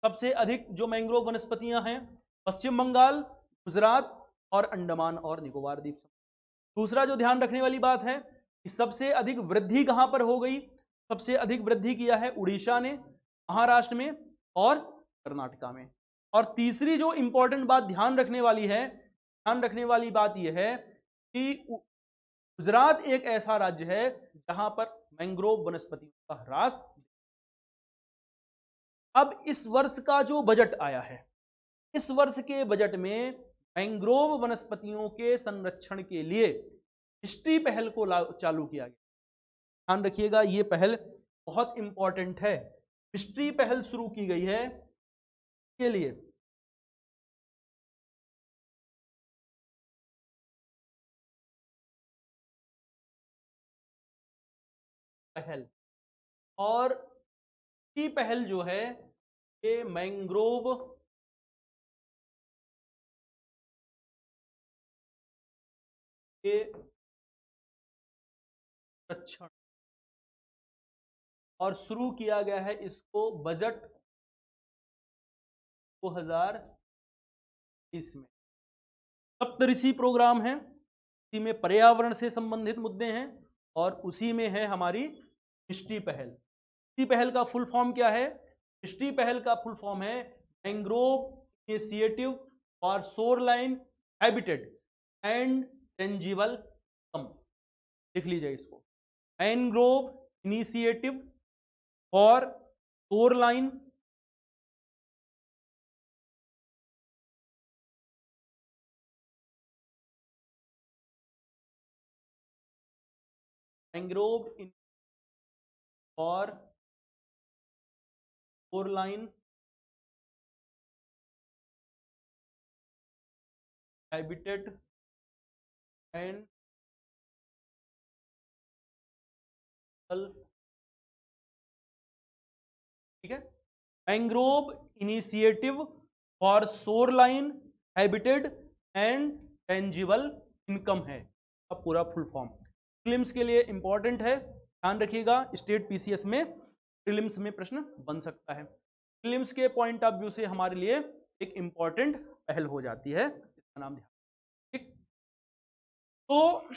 सबसे अधिक जो मैंग्रोव वनस्पतियां हैं पश्चिम बंगाल, गुजरात और अंडमान और निकोबार द्वीप समूह। दूसरा जो ध्यान रखने वाली बात है कि सबसे अधिक वृद्धि कहां पर हो गई, सबसे अधिक वृद्धि किया है उड़ीसा ने, महाराष्ट्र में और कर्नाटका में। और तीसरी जो इंपॉर्टेंट बात ध्यान रखने वाली है, ध्यान रखने वाली बात यह है कि गुजरात एक ऐसा राज्य है जहां पर मैंग्रोव वनस्पतियों का ह्रास। अब इस वर्ष का जो बजट आया है, इस वर्ष के बजट में मैंग्रोव वनस्पतियों के संरक्षण के लिए हिस्ट्री पहल को चालू किया गया। ध्यान रखिएगा, ये पहल बहुत इंपॉर्टेंट है। हिस्ट्री पहल शुरू की गई है के लिए, पहल, और की पहल जो है ये मैंग्रोव के संरक्षण, और शुरू किया गया है इसको बजट 2020 में। सप्तऋषि प्रोग्राम है, उसी में पर्यावरण से संबंधित मुद्दे हैं और उसी में है हमारी मिष्टी पहल। मिष्टी पहल का फुल फॉर्म क्या है? मिष्टी पहल का फुल फॉर्म है mangrove initiative for shoreline habitat and tangible income. लिख लीजिए इसको, mangrove initiative for shoreline mangrove for shoreline habitat and ठीक है, mangrove initiative for shoreline habitat and tangible income है अब पूरा फुल फॉर्म। प्रीलिम्स के लिए इंपॉर्टेंट है, ध्यान रखिएगा, स्टेट पीसीएस में प्रीलिम्स में प्रश्न बन सकता है। प्रीलिम्स के पॉइंट ऑफ व्यू से हमारे लिए एक इंपॉर्टेंट पहल हो जाती है, इसका नाम ध्यान। ठीक, तो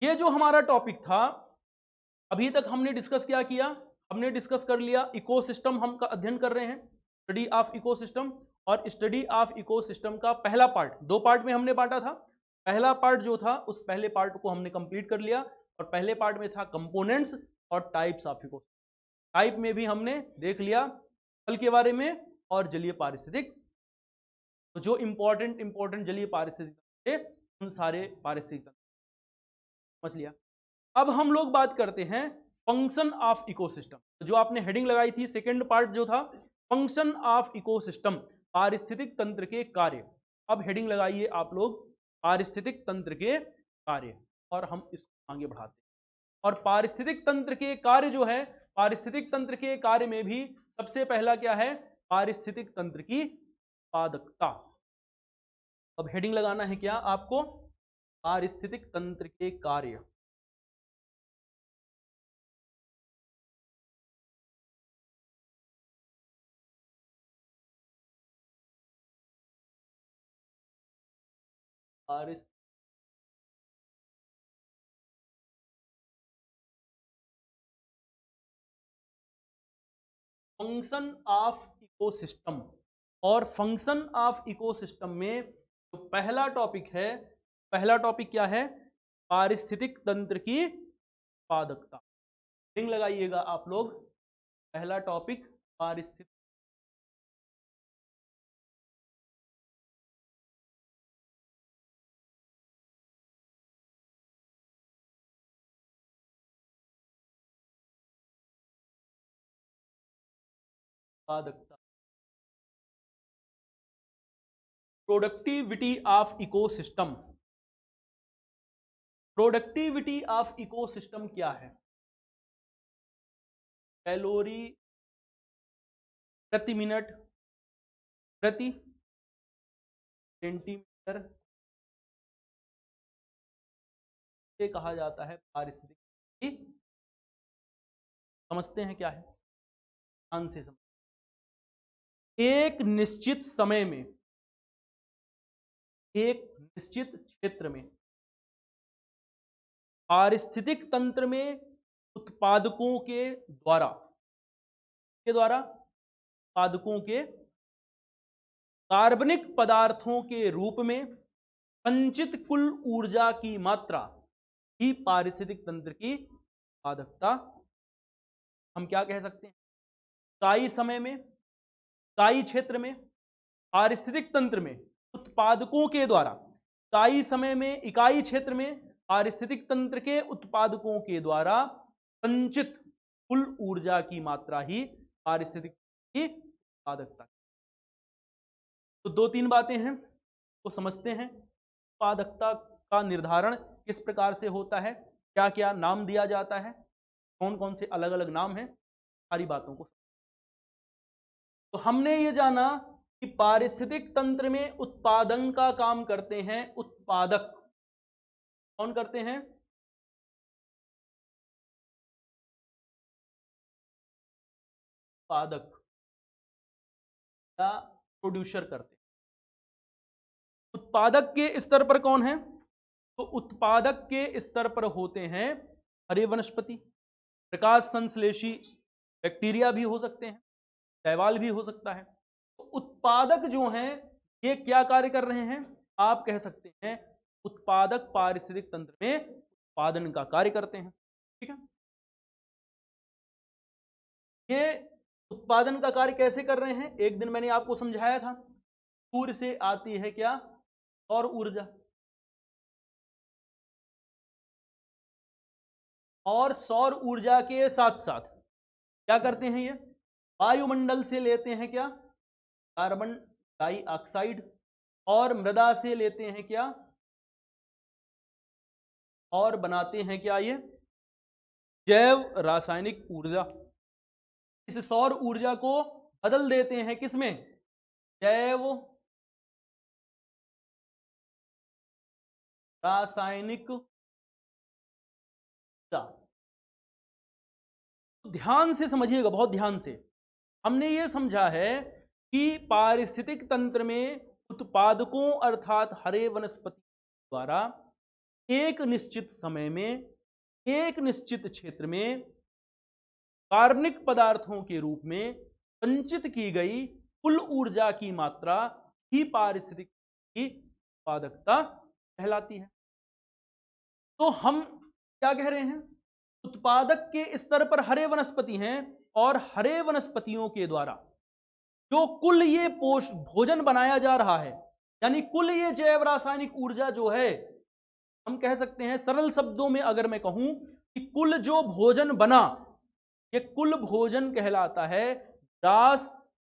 ये जो हमारा टॉपिक था अभी तक हमने डिस्कस क्या किया? हमने डिस्कस कर लिया इकोसिस्टम हम का अध्ययन कर रहे हैं, स्टडी ऑफ इकोसिस्टम। और स्टडी ऑफ इकोसिस्टम का पहला पार्ट, दो पार्ट में हमने बांटा था। पहला पार्ट जो था उस पहले पार्ट को हमने कंप्लीट कर लिया और पहले पार्ट में था कंपोनेंट्स और टाइप्स ऑफ इकोसिस्टम। टाइप में भी हमने देख लिया फल के बारे में और जलीय पारिस्थितिक, तो जो इंपॉर्टेंट जलीय पारिस्थितिक थे उन सारे पारिस्थितिक समझ लिया। अब हम लोग बात करते हैं फंक्शन ऑफ इकोसिस्टम। जो आपने हेडिंग लगाई थी सेकंड पार्ट जो था फंक्शन ऑफ इकोसिस्टम, पारिस्थितिक तंत्र के कार्य। अब हेडिंग लगाइए आप लोग पारिस्थितिक तंत्र के कार्य, और हम इसको आगे बढ़ाते हैं। और पारिस्थितिक तंत्र के कार्य जो है, पारिस्थितिक तंत्र के कार्य में भी सबसे पहला क्या है? पारिस्थितिक तंत्र की उत्पादकता। अब हेडिंग लगाना है क्या आपको? पारिस्थितिक तंत्र के कार्य। फंक्शन ऑफ इकोसिस्टम, और फंक्शन ऑफ इकोसिस्टम में जो पहला टॉपिक है, पहला टॉपिक क्या है? पारिस्थितिक तंत्र की उत्पादकता। लिंक लगाइएगा आप लोग, पहला टॉपिक पारिस्थितिक उत्पादकता। Productivity of ecosystem. Productivity of ecosystem क्या है? कैलोरी प्रति मिनट प्रति सेंटीमीटर से कहा जाता है पारिस्थितिक। समझते हैं क्या है? ध्यान से समझ। एक निश्चित समय में, एक निश्चित क्षेत्र में पारिस्थितिक तंत्र में उत्पादकों के द्वारा उत्पादकों के कार्बनिक पदार्थों के रूप में संचित कुल ऊर्जा की मात्रा ही पारिस्थितिक तंत्र की उत्पादकता। हम क्या कह सकते हैं? इकाई समय में, इकाई क्षेत्र में पारिस्थितिक तंत्र में उत्पादकों के द्वारा, इकाई समय में इकाई क्षेत्र में पारिस्थितिक तंत्र के उत्पादकों के द्वारा संचित कुल ऊर्जा की मात्रा ही पारिस्थितिक की उत्पादकता। तो दो तीन बातें हैं तो समझते हैं। उत्पादकता का निर्धारण किस प्रकार से होता है, क्या क्या नाम दिया जाता है, कौन कौन से अलग अलग नाम हैं, सारी बातों को। तो हमने ये जाना कि पारिस्थितिक तंत्र में उत्पादन का काम करते हैं उत्पादक, कौन करते हैं? उत्पादक या प्रोड्यूसर करते हैं। उत्पादक के स्तर पर कौन है? तो उत्पादक के स्तर पर होते हैं हरे वनस्पति, प्रकाश संश्लेषी बैक्टीरिया भी हो सकते हैं, शैवाल भी हो सकता है। तो उत्पादक जो हैं ये क्या कार्य कर रहे हैं? आप कह सकते हैं उत्पादक पारिस्थितिक तंत्र में उत्पादन का कार्य करते हैं। ठीक है, ये उत्पादन का कार्य कैसे कर रहे हैं? एक दिन मैंने आपको समझाया था, सूर्य से आती है क्या? सौर ऊर्जा। और सौर ऊर्जा के साथ साथ क्या करते हैं ये? वायुमंडल से लेते हैं क्या? Carbon dioxide. और मृदा से लेते हैं क्या? और बनाते हैं क्या? ये जैव रासायनिक ऊर्जा। इस सौर ऊर्जा को बदल देते हैं किसमें? जैव रासायनिक ऊर्जा। ध्यान से समझिएगा, बहुत ध्यान से। हमने ये समझा है कि पारिस्थितिक तंत्र में उत्पादकों अर्थात हरे वनस्पति द्वारा एक निश्चित समय में एक निश्चित क्षेत्र में कार्बनिक पदार्थों के रूप में संचित की गई कुल ऊर्जा की मात्रा ही पारिस्थितिक की उत्पादकता कहलाती है। तो हम क्या कह रहे हैं? उत्पादक के स्तर पर हरे वनस्पति हैं और हरे वनस्पतियों के द्वारा जो कुल ये भोजन बनाया जा रहा है, यानी कुल ये जैव रासायनिक ऊर्जा जो है, हम कह सकते हैं सरल शब्दों में अगर मैं कहूं कि कुल जो भोजन बना, ये कुल भोजन कहलाता है ग्रास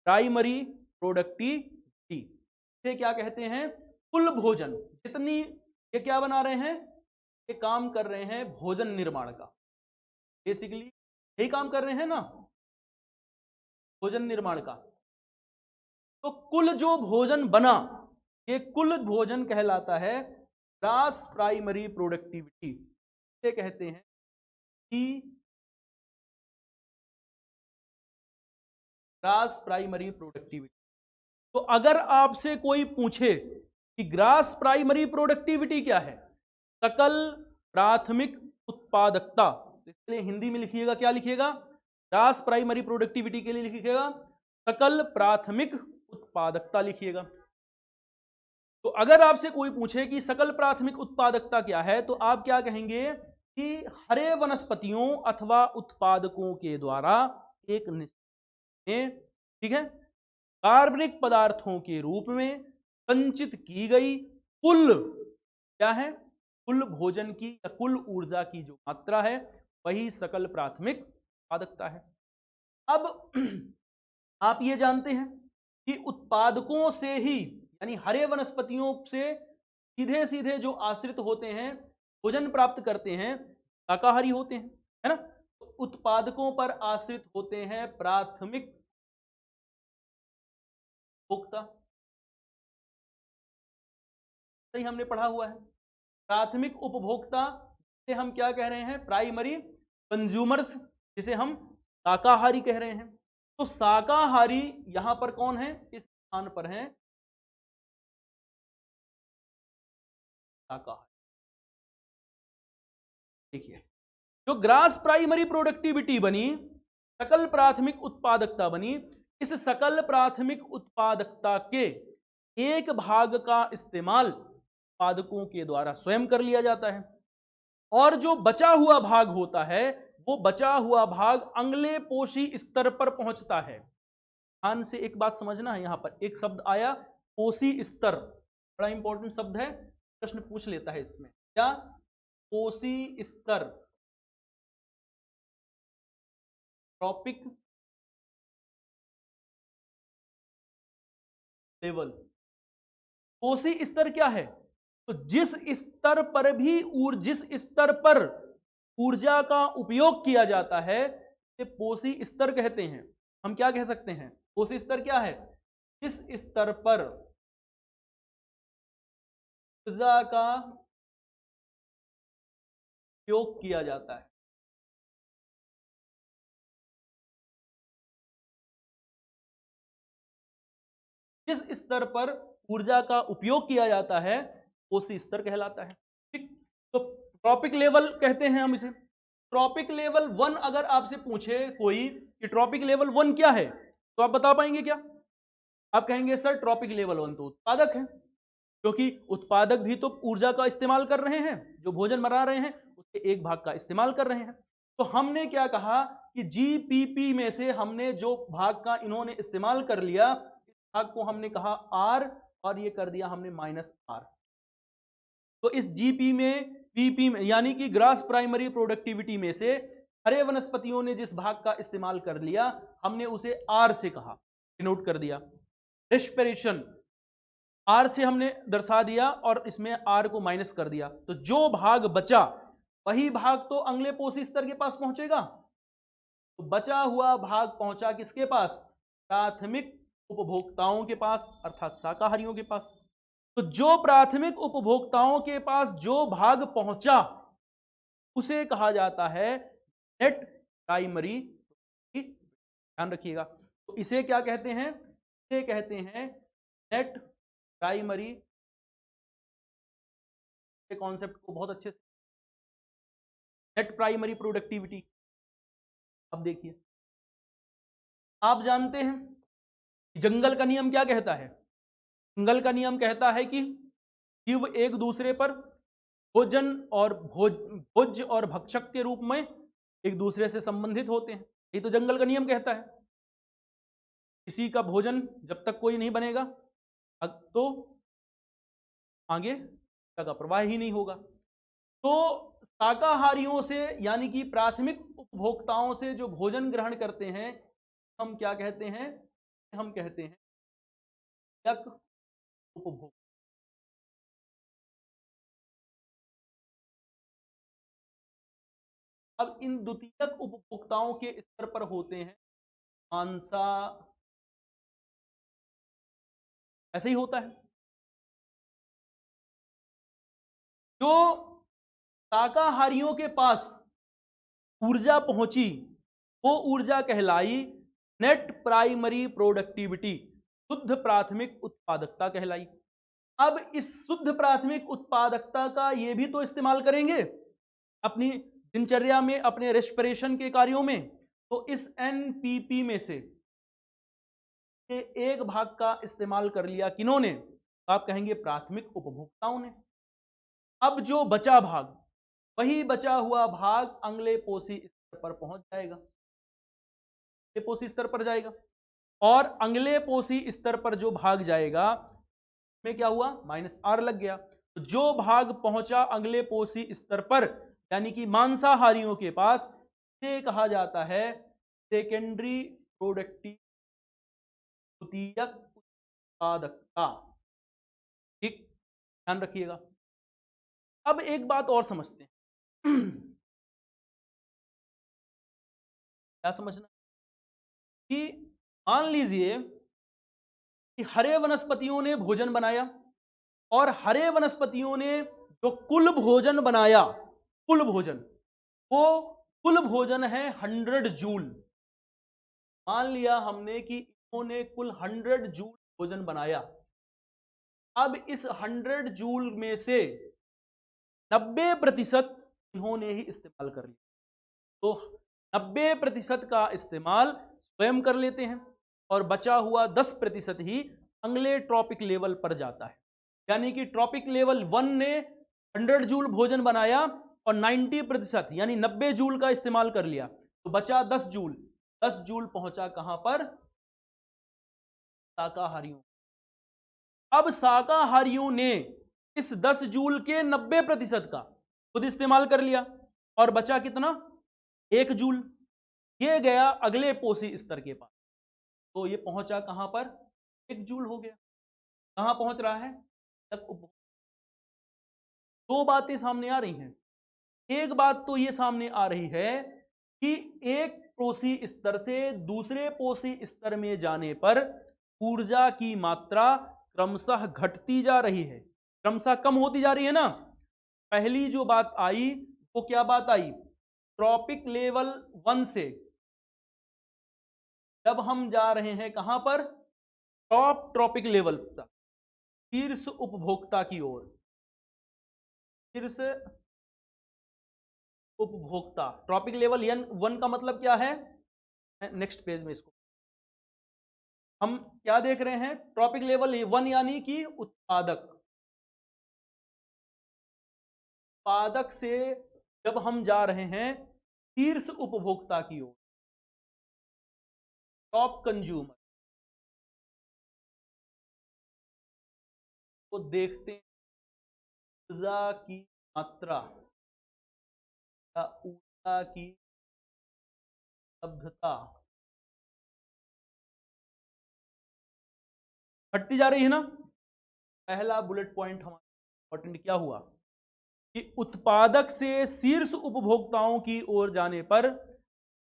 प्राइमरी प्रोडक्टिविटी। इसे क्या कहते हैं? कुल भोजन। जितनी ये क्या बना रहे हैं? ये काम कर रहे हैं भोजन निर्माण का, बेसिकली यही काम कर रहे हैं ना, भोजन निर्माण का। तो कुल जो भोजन बना, ये कुल भोजन कहलाता है ग्रास प्राइमरी प्रोडक्टिविटी। इसे कहते हैं कि ग्रास प्राइमरी प्रोडक्टिविटी। तो अगर आपसे कोई पूछे कि ग्रास प्राइमरी प्रोडक्टिविटी क्या है, सकल प्राथमिक उत्पादकता, तो इसके लिए हिंदी में लिखिएगा, क्या लिखिएगा? ग्रास प्राइमरी प्रोडक्टिविटी के लिए लिखिएगा सकल प्राथमिक उत्पादकता लिखिएगा। तो अगर आपसे कोई पूछे कि सकल प्राथमिक उत्पादकता क्या है, तो आप क्या कहेंगे कि हरे वनस्पतियों अथवा उत्पादकों के द्वारा एक निश्चित, ठीक है, कार्बनिक पदार्थों के रूप में संचित की गई कुल क्या है? कुल भोजन की या कुल ऊर्जा की जो मात्रा है, वही सकल प्राथमिक उत्पादकता है। अब आप ये जानते हैं कि उत्पादकों से ही, यानी हरे वनस्पतियों से सीधे सीधे जो आश्रित होते हैं, भोजन प्राप्त करते हैं, शाकाहारी होते हैं, है ना? तो उत्पादकों पर आश्रित होते हैं प्राथमिक उपभोक्ता। सही हमने पढ़ा हुआ है। प्राथमिक उपभोक्ता से हम क्या कह रहे हैं? प्राइमरी कंज्यूमर्स, जिसे हम शाकाहारी कह रहे हैं। तो शाकाहारी यहां पर कौन है? इस स्थान पर है शाकाहारी। देखिए, जो ग्रास प्राइमरी प्रोडक्टिविटी बनी, सकल प्राथमिक उत्पादकता बनी, इस सकल प्राथमिक उत्पादकता के एक भाग का इस्तेमाल उत्पादकों के द्वारा स्वयं कर लिया जाता है, और जो बचा हुआ भाग होता है, वो बचा हुआ भाग अगले पोषी स्तर पर पहुंचता है। ध्यान से एक बात समझना है, यहां पर एक शब्द आया पोषी स्तर, बड़ा इंपॉर्टेंट शब्द है, प्रश्न पूछ लेता है इसमें। क्या? पोषी स्तर, ट्रॉपिक लेवल। पोषी स्तर क्या है? तो जिस स्तर पर भी जिस स्तर पर ऊर्जा का उपयोग किया जाता है, इसे पोषी स्तर कहते हैं। हम क्या कह सकते हैं? पोषी स्तर क्या है? जिस स्तर पर ऊर्जा का उपयोग किया जाता है। जिस स्तर पर ऊर्जा का उपयोग किया जाता है उसी स्तर कहलाता है। ठीक, तो ट्रॉपिक लेवल कहते हैं हम इसे। ट्रॉपिक लेवल 1 अगर आपसे पूछे कोई कि ट्रॉपिक लेवल 1 क्या है, तो आप बता पाएंगे क्या? आप कहेंगे सर ट्रॉपिक लेवल 1 तो उत्पादक है, क्योंकि उत्पादक भी तो ऊर्जा का इस्तेमाल कर रहे हैं, जो भोजन बना रहे हैं उसके एक भाग का इस्तेमाल कर रहे हैं। तो हमने क्या कहा कि जीपीपी में से हमने जो भाग का इन्होंने इस्तेमाल कर लिया, इस भाग को हमने कहा आर, और ये कर दिया हमने माइनस आर। तो इस जीपी में, पीपी में, यानी कि ग्रास प्राइमरी प्रोडक्टिविटी में से हरे वनस्पतियों ने जिस भाग का इस्तेमाल कर लिया हमने उसे आर से कहा, नोट कर दिया। रेस्पिरेशन आर से हमने दर्शा दिया और इसमें आर को माइनस कर दिया, तो जो भाग बचा वही भाग तो अगले पोषी स्तर के पास पहुंचेगा। तो बचा हुआ भाग पहुंचा किसके पास? प्राथमिक उपभोक्ताओं के पास, अर्थात शाकाहारियों के पास। तो जो प्राथमिक उपभोक्ताओं के पास जो भाग पहुंचा उसे कहा जाता है नेट प्राइमरी। ध्यान रखिएगा, तो इसे क्या कहते हैं? इसे कहते हैं नेट प्राइमरी। कॉन्सेप्ट को बहुत अच्छे से, नेट प्राइमरी प्रोडक्टिविटी। अब देखिए, आप जानते हैं जंगल का नियम क्या कहता है? जंगल का नियम कहता है कि जीव एक दूसरे पर भोजन और भोज्य और भक्षक के रूप में एक दूसरे से संबंधित होते हैं। ये तो जंगल का नियम कहता है। किसी का भोजन जब तक कोई नहीं बनेगा तो आगे का प्रवाह ही नहीं होगा। तो शाकाहारियों से, यानी कि प्राथमिक उपभोक्ताओं से जो भोजन ग्रहण करते हैं, हम क्या कहते हैं? हम कहते हैं द्वितीयक उपभोग। अब इन द्वितीयक उपभोक्ताओं के स्तर पर होते हैं मांसा, ऐसे ही होता है। जो शाकाहारियों के पास ऊर्जा पहुंची वो ऊर्जा कहलाई नेट प्राइमरी प्रोडक्टिविटी, शुद्ध प्राथमिक उत्पादकता कहलाई। अब इस शुद्ध प्राथमिक उत्पादकता का ये भी तो इस्तेमाल करेंगे अपनी दिनचर्या में, अपने रेस्पिरेशन के कार्यों में। तो इस एनपीपी में से एक भाग का इस्तेमाल कर लिया किन्होंने? तो आप कहेंगे प्राथमिक उपभोक्ताओं ने। अब जो बचा भाग, वही बचा हुआ भाग अगले पोषी स्तर पर पहुंच जाएगा, अगले पोषी स्तर पर जाएगा। और अगले पोषी स्तर पर जो भाग जाएगा में क्या हुआ? माइनस आर लग गया। तो जो भाग पहुंचा अगले पोषी स्तर पर, यानी कि मांसाहारियों के पास, से कहा जाता है सेकेंडरी प्रोडक्टिव, द्वितीयक उत्पादकता। ठीक, ध्यान रखिएगा। अब एक बात और समझते हैं। क्या समझना? कि मान लीजिए कि हरे वनस्पतियों ने भोजन बनाया और हरे वनस्पतियों ने जो कुल भोजन बनाया, कुल भोजन, वो कुल भोजन है 100 जूल। मान लिया हमने कि इन्होंने कुल 100 जूल भोजन बनाया। अब इस 100 जूल में से 90% इन्होंने ही इस्तेमाल कर लिया। तो 90% का इस्तेमाल स्वयं कर लेते हैं और बचा हुआ 10% ही अगले ट्रॉपिक लेवल पर जाता है। यानी कि ट्रॉपिक लेवल 1 ने 100 जूल भोजन बनाया और 90% यानी 90 जूल का इस्तेमाल कर लिया, तो बचा 10 जूल। 10 जूल पहुंचा कहां पर? शाकाहारियों। अब शाकाहारियों ने इस 10 जूल के 90% का खुद इस्तेमाल कर लिया और बचा कितना? 1 जूल। ये गया अगले पोषी स्तर के पास, तो ये पहुंचा कहां पर? 1 जूल हो गया। कहां पहुंच रहा है? तक। दो बातें सामने आ रही हैं। एक बात तो ये सामने आ रही है कि एक पोषी स्तर से दूसरे पोषी स्तर में जाने पर ऊर्जा की मात्रा क्रमशः घटती जा रही है, क्रमशः कम होती जा रही है ना। पहली जो बात आई वो क्या बात आई, ट्रॉपिक लेवल 1 से जब हम जा रहे हैं कहां पर, टॉप ट्रॉपिक लेवल तक, शीर्ष उपभोक्ता की ओर, शीर्ष उपभोक्ता। ट्रॉपिक लेवल 1 का मतलब क्या है, नेक्स्ट पेज में इसको हम क्या देख रहे हैं, ट्रॉपिक लेवल 1 यानी कि उत्पादक, उत्पादक से जब हम जा रहे हैं शीर्ष उपभोक्ता की ओर, टॉप कंज्यूमर, तो देखते हैं ऊर्जा की मात्रा या ऊर्जा की उपलब्धता घटती जा रही है ना। पहला बुलेट पॉइंट हमारा इंपॉर्टेंट क्या हुआ कि उत्पादक से शीर्ष उपभोक्ताओं की ओर जाने पर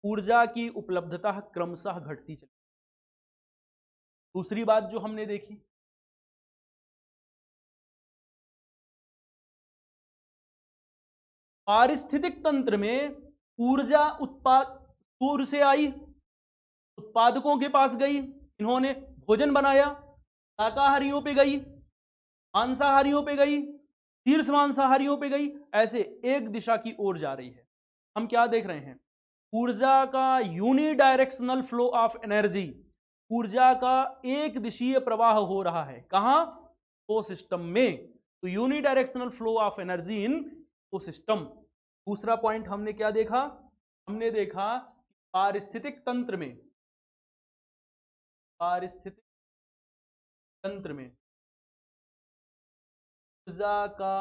ऊर्जा की उपलब्धता क्रमशः घटती चली। दूसरी बात जो हमने देखी, पारिस्थितिक तंत्र में ऊर्जा उत्पाद सूर्य से आई, उत्पादकों के पास गई, इन्होंने भोजन बनाया, शाकाहारियों पे गई, मांसाहारियों पे गई, शीर्ष मांसाहारियों पे गई, ऐसे एक दिशा की ओर जा रही है। हम क्या देख रहे हैं, ऊर्जा का यूनिडायरेक्शनल फ्लो ऑफ एनर्जी, ऊर्जा का एक दिशीय प्रवाह हो रहा है कहां, तो सिस्टम में, तो unidirectional flow of energy in तो सिस्टम। दूसरा पॉइंट हमने क्या देखा, हमने देखा पारिस्थितिक तंत्र में, पारिस्थितिक तंत्र में ऊर्जा का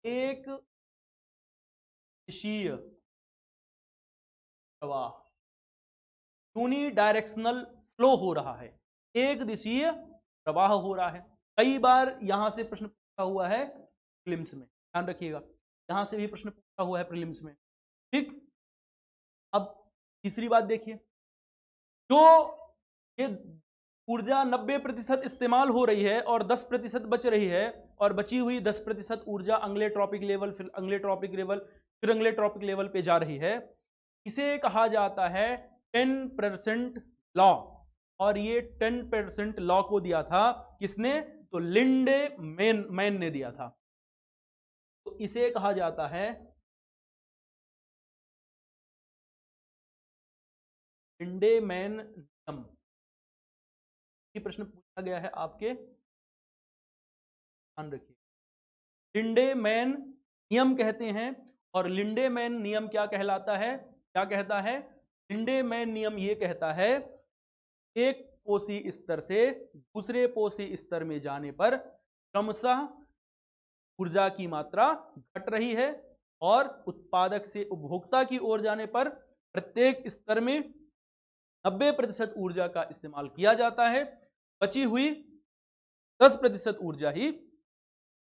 एक दिशीय प्रवाह, यूनिडायरेक्शनल फ्लो हो रहा है, एक दिशीय प्रवाह हो रहा है। कई बार यहां से प्रश्न पूछा हुआ है प्रीलिम्स में, ध्यान रखिएगा, यहां से भी प्रश्न पूछा हुआ है प्रीलिम्स में, ठीक। अब तीसरी बात देखिए, जो ये ऊर्जा 90% इस्तेमाल हो रही है और 10% बच रही है, और बची हुई 10% ऊर्जा अगले ट्रॉपिक लेवल, फिर अगले ट्रॉपिक लेवल, फिर अगले ट्रॉपिक लेवल पे जा रही है, इसे कहा जाता है 10% लॉ। और ये 10% लॉ को दिया था किसने, तो लिंडे मैन ने दिया था। तो इसे कहा जाता है लिंडे मैन नियम। ये प्रश्न पूछा गया है आपके, ध्यान रखिए, लिंडे मैन नियम कहते हैं। और लिंडे मैन नियम क्या कहलाता है, क्या कहता है, लिंडे मैन नियम ये कहता है एक पोषी स्तर से दूसरे पोषी स्तर में जाने पर क्रमशः ऊर्जा की मात्रा घट रही है, और उत्पादक से उपभोक्ता की ओर जाने पर प्रत्येक स्तर में 90% ऊर्जा का इस्तेमाल किया जाता है, बची हुई 10% ऊर्जा ही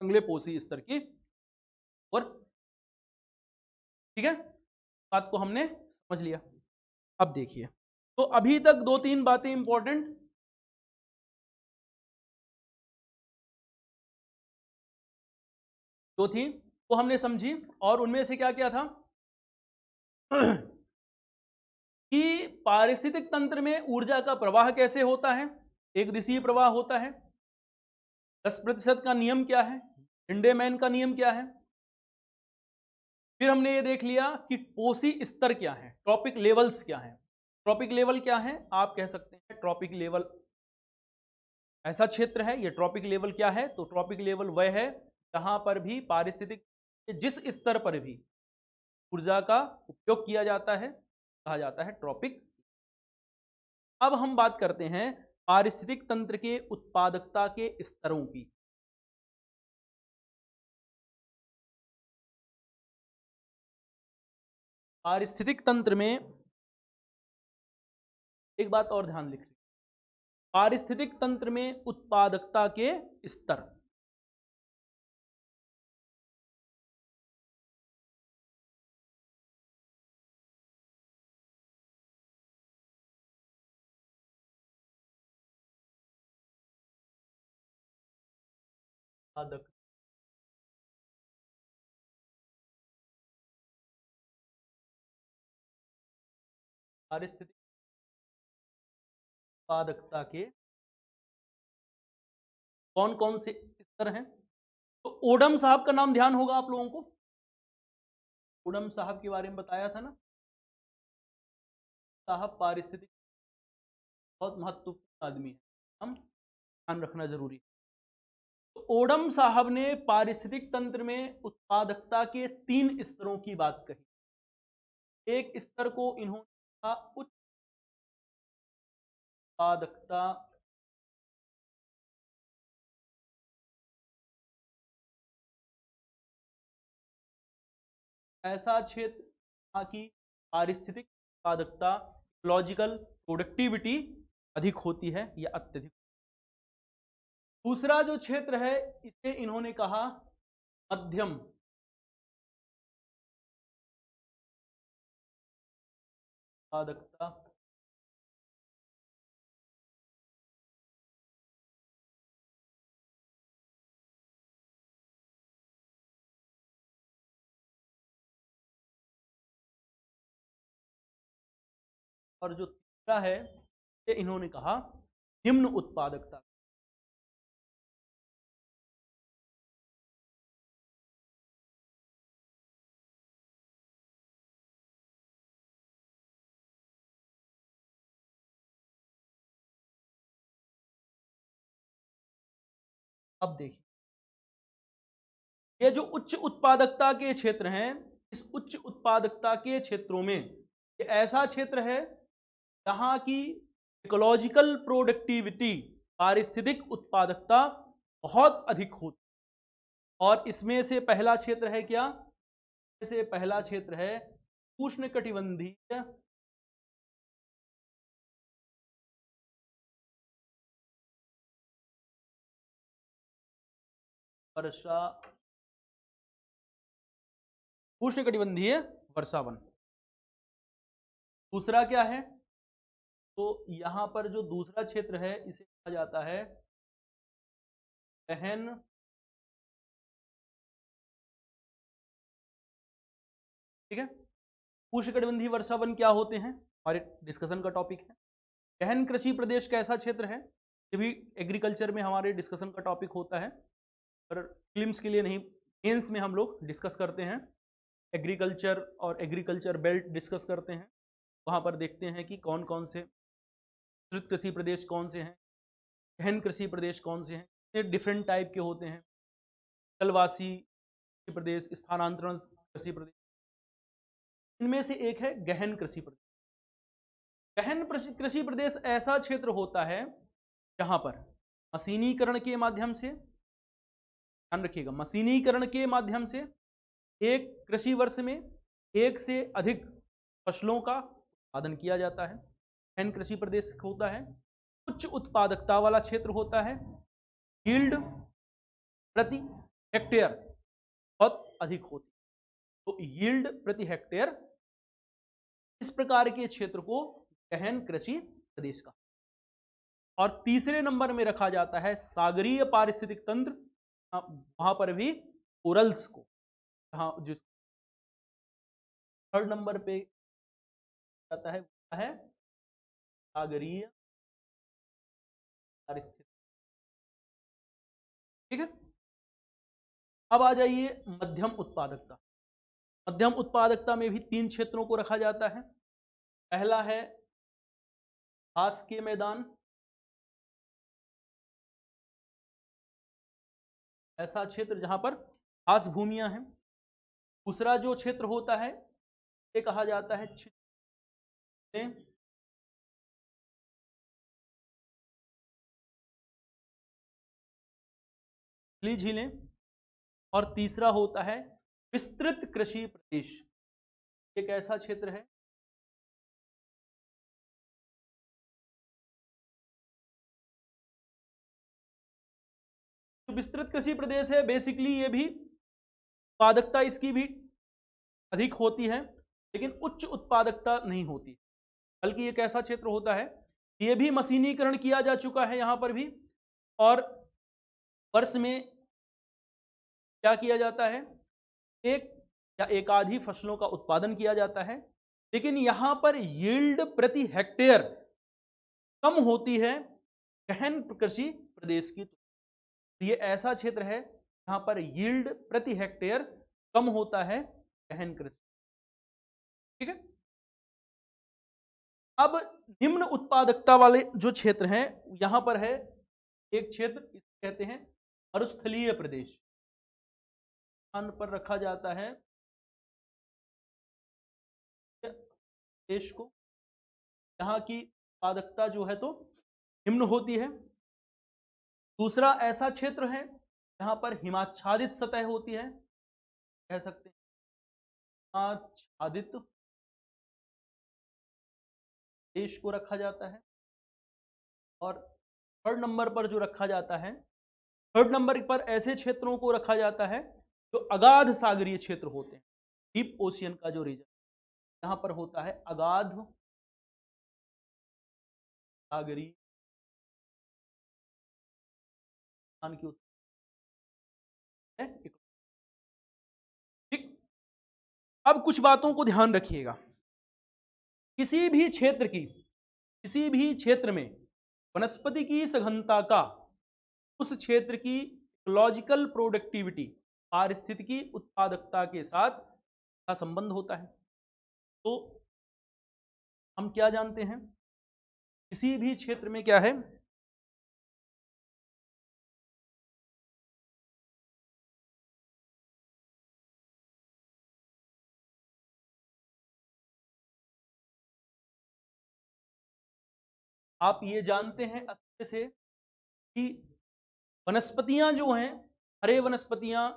अगले पोषी स्तर की ओर, ठीक है। बात को हमने समझ लिया। अब देखिए, तो अभी तक 2-3 बातें इंपॉर्टेंट जो थी वो हमने समझी, और उनमें से क्या क्या था कि पारिस्थितिक तंत्र में ऊर्जा का प्रवाह कैसे होता है, एक दिशीय प्रवाह होता है। 10% का नियम क्या है, लिंडेमैन का नियम क्या है। फिर हमने ये देख लिया कि पोषी स्तर क्या है, ट्रॉपिक लेवल्स क्या है। ट्रॉपिक लेवल क्या है, आप कह सकते हैं ट्रॉपिक लेवल ऐसा क्षेत्र है, ये ट्रॉपिक लेवल क्या है, तो ट्रॉपिक लेवल वह है जहां पर भी पारिस्थितिक जिस स्तर पर भी ऊर्जा का उपयोग किया जाता है कहा जाता है ट्रॉपिक। अब हम बात करते हैं पारिस्थितिक तंत्र के उत्पादकता के स्तरों की। पारिस्थितिक तंत्र में एक बात और ध्यान लिख, पारिस्थितिक तंत्र में उत्पादकता के स्तर, उत्पादक पारिस्थितिक उत्पादकता के कौन कौन से स्तर हैं? तो ओडम साहब का नाम ध्यान होगा आप लोगों को, ओडम साहब के बारे में बताया था ना, साहब पारिस्थितिक बहुत महत्वपूर्ण आदमी है, हम ध्यान रखना जरूरी है। तो ओडम साहब ने पारिस्थितिक तंत्र में उत्पादकता के 3 स्तरों की बात कही। एक स्तर को इन्होंने कहा उच्च उत्पादकता, ऐसा क्षेत्र जहां की पारिस्थितिक उत्पादकता, इकोलॉजिकल प्रोडक्टिविटी अधिक होती है या अत्यधिक। दूसरा जो क्षेत्र है इसे इन्होंने कहा मध्यम उत्पादकता, और जो तीसरा है ये इन्होंने कहा निम्न उत्पादकता। अब देखिए, ये जो उच्च उत्पादकता के क्षेत्र हैं, इस उच्च उत्पादकता के क्षेत्रों में ये ऐसा क्षेत्र है जहां की इकोलॉजिकल प्रोडक्टिविटी, पारिस्थितिक उत्पादकता बहुत अधिक होती है। और इसमें से पहला क्षेत्र है क्या? से पहला क्षेत्र है उष्णकटिबंधीय वर्षा, उष्णकटिबंधीय वर्षावन। दूसरा क्या है? तो यहां पर जो दूसरा क्षेत्र है इसे कहा जाता है गहन ठीक है। उष्णकटिबंधीय वर्षावन क्या होते हैं, हमारे डिस्कशन का टॉपिक है। गहन कृषि प्रदेश कैसा क्षेत्र है, ये भी एग्रीकल्चर में हमारे डिस्कशन का टॉपिक होता है, पर फिल्म्स के लिए नहीं, मेंस में हम लोग डिस्कस करते हैं। एग्रीकल्चर और एग्रीकल्चर बेल्ट डिस्कस करते हैं, वहाँ पर देखते हैं कि कौन कौन से विस्तृत कृषि प्रदेश कौन से हैं, गहन कृषि प्रदेश कौन से हैं, ये डिफरेंट टाइप के होते हैं। जलवासी कृषि प्रदेश, स्थानांतरण कृषि प्रदेश, इनमें से एक है गहन कृषि प्रदेश। गहन कृषि प्रदेश ऐसा क्षेत्र होता है जहां पर मशीनीकरण के माध्यम से, ध्यान रखिएगा, मशीनीकरण के माध्यम से एक कृषि वर्ष में एक से अधिक फसलों का उत्पादन किया जाता है। गहन कृषि प्रदेश होता है। उच्च उत्पादकता वाला क्षेत्र होता है, यील्ड प्रति हेक्टेयर बहुत अधिक होती है, तो यील्ड प्रति हेक्टेयर, इस प्रकार के क्षेत्र को गहन कृषि प्रदेश का। और तीसरे नंबर में रखा जाता है सागरीय पारिस्थितिक तंत्र, वहां पर भी कोरल्स को, जहां जिस थर्ड नंबर पे आता है सागरीय पारिस्थितिक, ठीक है। अब आ जाइए मध्यम उत्पादकता। मध्यम उत्पादकता में भी 3 क्षेत्रों को रखा जाता है। पहला है घास के मैदान, ऐसा क्षेत्र जहां पर घास भूमियां हैं। दूसरा जो क्षेत्र होता है ये कहा जाता है छिछली झीलें। और तीसरा होता है विस्तृत कृषि प्रदेश, एक ऐसा क्षेत्र है जो विस्तृत कृषि प्रदेश है। बेसिकली ये भी उत्पादकता इसकी भी अधिक होती है, लेकिन उच्च उत्पादकता नहीं होती, बल्कि एक ऐसा क्षेत्र होता है, ये भी मशीनीकरण किया जा चुका है यहां पर भी, और वर्ष में क्या किया जाता है, एक या एक आधी फसलों का उत्पादन किया जाता है, लेकिन यहां पर यील्ड प्रति हेक्टेयर कम होती है गहन कृषि प्रदेश की। ये ऐसा क्षेत्र है जहां पर यील्ड प्रति हेक्टेयर कम होता है गहन कृषि। ठीक है। अब निम्न उत्पादकता वाले जो क्षेत्र हैं, यहां पर है एक क्षेत्र, इसे कहते हैं मरुस्थलीय प्रदेश। स्थान पर रखा जाता है देश को, यहाँ की उत्पादकता जो है तो निम्न होती है। दूसरा ऐसा क्षेत्र है जहां पर हिमाच्छादित सतह होती है, कह सकते हैं हिमाच्छादित देश को रखा जाता है। और थर्ड नंबर पर जो रखा जाता है, थर्ड नंबर पर ऐसे क्षेत्रों को रखा जाता है जो अगाध सागरीय क्षेत्र होते हैं। डीप ओशियन का जो रीजन यहां पर होता है अगाध सागरीय की ठीक। अब कुछ बातों को ध्यान रखिएगा। किसी भी क्षेत्र में वनस्पति की सघनता का उस क्षेत्र की इकोलॉजिकल प्रोडक्टिविटी, पारिस्थितिकी उत्पादकता के साथ का संबंध होता है। तो हम क्या जानते हैं, किसी भी क्षेत्र में क्या है, आप ये जानते हैं अच्छे से कि वनस्पतियां जो हैं, हरे वनस्पतियां,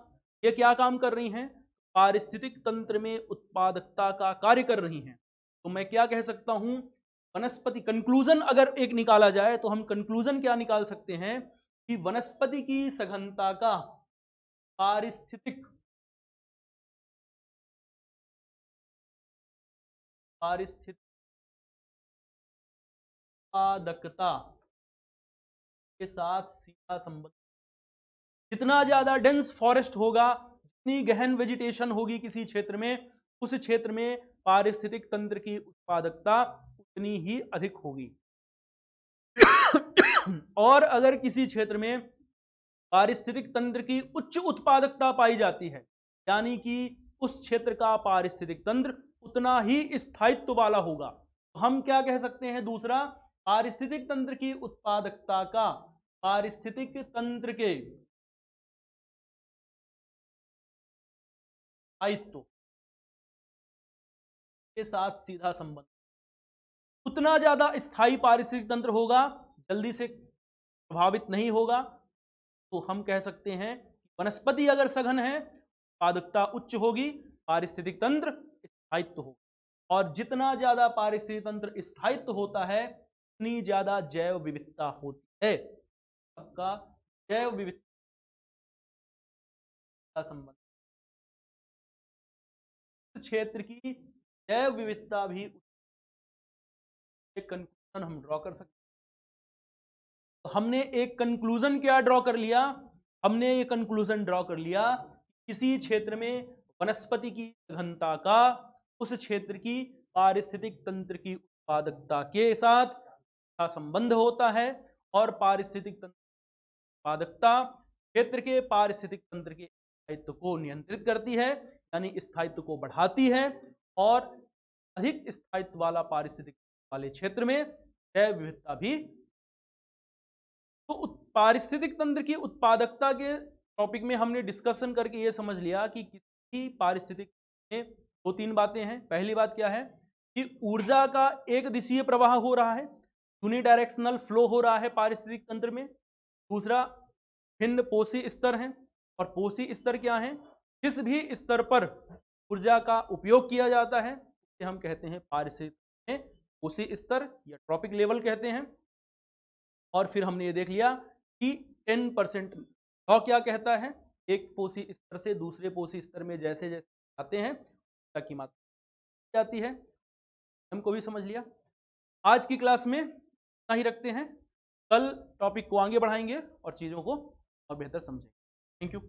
ये क्या काम कर रही हैं, पारिस्थितिक तंत्र में उत्पादकता का कार्य कर रही हैं। तो मैं क्या कह सकता हूं, वनस्पति कंक्लूजन अगर एक निकाला जाए तो हम कंक्लूजन क्या निकाल सकते हैं कि वनस्पति की सघनता का पारिस्थितिक उत्पादकता के साथ सीधा संबंध। जितना ज्यादा डेंस फॉरेस्ट होगा, जितनी गहन वेजिटेशन होगी किसी क्षेत्र में, उस क्षेत्र में पारिस्थितिक तंत्र की उत्पादकता उतनी ही अधिक होगी। और अगर किसी क्षेत्र में पारिस्थितिक तंत्र की उच्च उत्पादकता पाई जाती है, यानी कि उस क्षेत्र का पारिस्थितिक तंत्र उतना ही स्थायित्व वाला होगा, तो हम क्या कह सकते हैं, दूसरा, पारिस्थितिक तंत्र की उत्पादकता का पारिस्थितिक तंत्र के स्थायित्व के साथ सीधा संबंध। उतना ज्यादा स्थायी पारिस्थितिक तंत्र होगा, जल्दी से प्रभावित नहीं होगा, तो हम कह सकते हैं वनस्पति अगर सघन है, उत्पादकता उच्च होगी, पारिस्थितिक तंत्र स्थायित्व होगा। और जितना ज्यादा पारिस्थितिक तंत्र स्थायित्व होता है, उतनी ज्यादा जैव विविधता होती है। सबका जैव विविधता का संबंध, क्षेत्र की जैव विविधता भी, एक कंक्लूजन हम ड्रॉ कर सकते हैं। तो हमने एक कंक्लूजन क्या ड्रॉ कर लिया, हमने ये कंक्लूजन ड्रॉ कर लिया, किसी क्षेत्र में वनस्पति की घनता का उस क्षेत्र की पारिस्थितिक तंत्र की उत्पादकता के साथ संबंध होता है, और पारिस्थितिक तंत्र उत्पादकता क्षेत्र के पारिस्थितिक तंत्र के स्थायित्व को नियंत्रित करती है, यानी स्थायित्व को बढ़ाती है। और अधिक स्थायित्व वाला पारिस्थितिक वाले क्षेत्र में जैव विविधता भी। तो पारिस्थितिक तंत्र की उत्पादकता के टॉपिक में हमने डिस्कशन करके ये समझ लिया कि किसी पारिस्थितिक में दो तीन बातें हैं। पहली बात क्या है कि ऊर्जा का एक दिशीय प्रवाह हो रहा है, यूनिडायरेक्शनल फ्लो हो रहा है पारिस्थितिक तंत्र में। दूसरा, भिन्न पोषी स्तर हैं, और पोषी स्तर क्या हैं, जिस भी स्तर पर ऊर्जा का उपयोग किया जाता है उसे हम कहते हैं पारिस्थितिक में पोषी स्तर या ट्रॉपिक लेवल कहते हैं। और फिर हमने ये देख लिया कि 10% लॉ क्या कहता है, एक पोषी स्तर से दूसरे पोषी स्तर में जैसे जैसे आते हैं ऊर्जा की मात्रा जाती है, हमको भी समझ लिया। आज की क्लास में इतना ही रखते हैं, कल टॉपिक को आगे बढ़ाएंगे और चीज़ों को और बेहतर समझेंगे। Thank you.